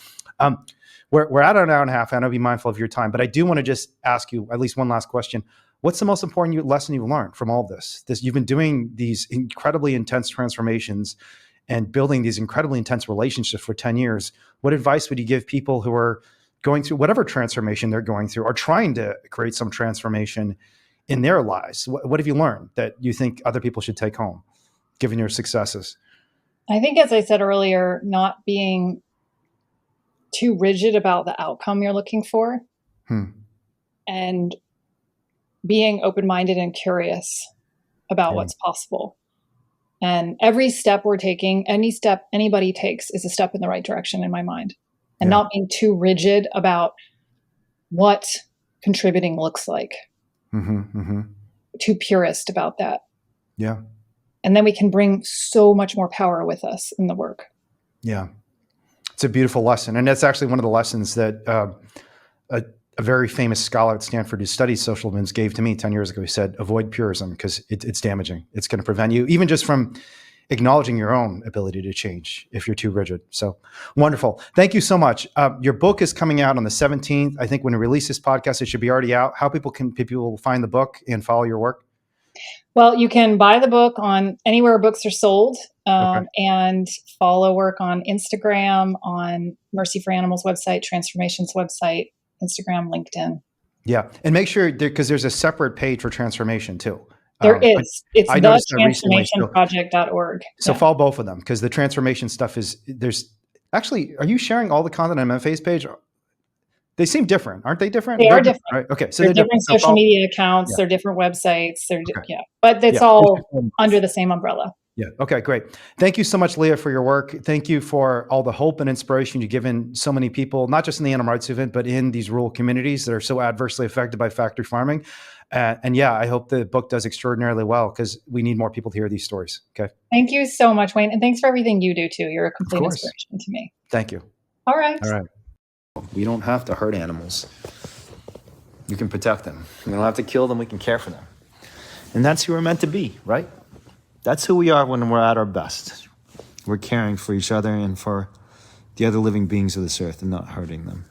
We're at an hour and a half. I know, be mindful of your time, but I do want to just ask you at least one last question. What's the most important lesson you've learned from all of this? You've been doing these incredibly intense transformations and building these incredibly intense relationships for 10 years. What advice would you give people who are going through whatever transformation they're going through or trying to create some transformation in their lives? What have you learned that you think other people should take home, given your successes? I think, as I said earlier, not being too rigid about the outcome you're looking for, and being open-minded and curious about what's possible. And every step we're taking, any step anybody takes, is a step in the right direction in my mind. And not being too rigid about what contributing looks like. Too purist about that. Yeah. And then we can bring so much more power with us in the work. Yeah. It's a beautiful lesson. And that's actually one of the lessons that a very famous scholar at Stanford who studies social movements gave to me 10 years ago. He said, avoid purism because it's damaging. It's going to prevent you even just from acknowledging your own ability to change if you're too rigid. So wonderful. Thank you so much. Your book is coming out on the 17th. I think when we release this podcast, it should be already out. How people find the book and follow your work? Well, you can buy the book on anywhere books are sold, and follow work on Instagram, on Mercy for Animals website, Transfarmation's website, Instagram, LinkedIn. Yeah. And make sure, because there's a separate page for Transformation too. There is. It's thetransformationproject.org. So follow both of them, because the transformation stuff are you sharing all the content on MFA's page? They seem different. Aren't they different? They are different. Right? Okay. So they're different social media accounts. They're different websites. But it's all under the same umbrella. Yeah. Okay, great. Thank you so much, Leah, for your work. Thank you for all the hope and inspiration you've given so many people, not just in the animal rights movement, but in these rural communities that are so adversely affected by factory farming. I hope the book does extraordinarily well, because we need more people to hear these stories. Okay. Thank you so much, Wayne. And thanks for everything you do too. You're a complete inspiration to me. Thank you. All right. We don't have to hurt animals. You can protect them. We don't have to kill them. We can care for them. And that's who we're meant to be, right? That's who we are when we're at our best. We're caring for each other and for the other living beings of this earth and not hurting them.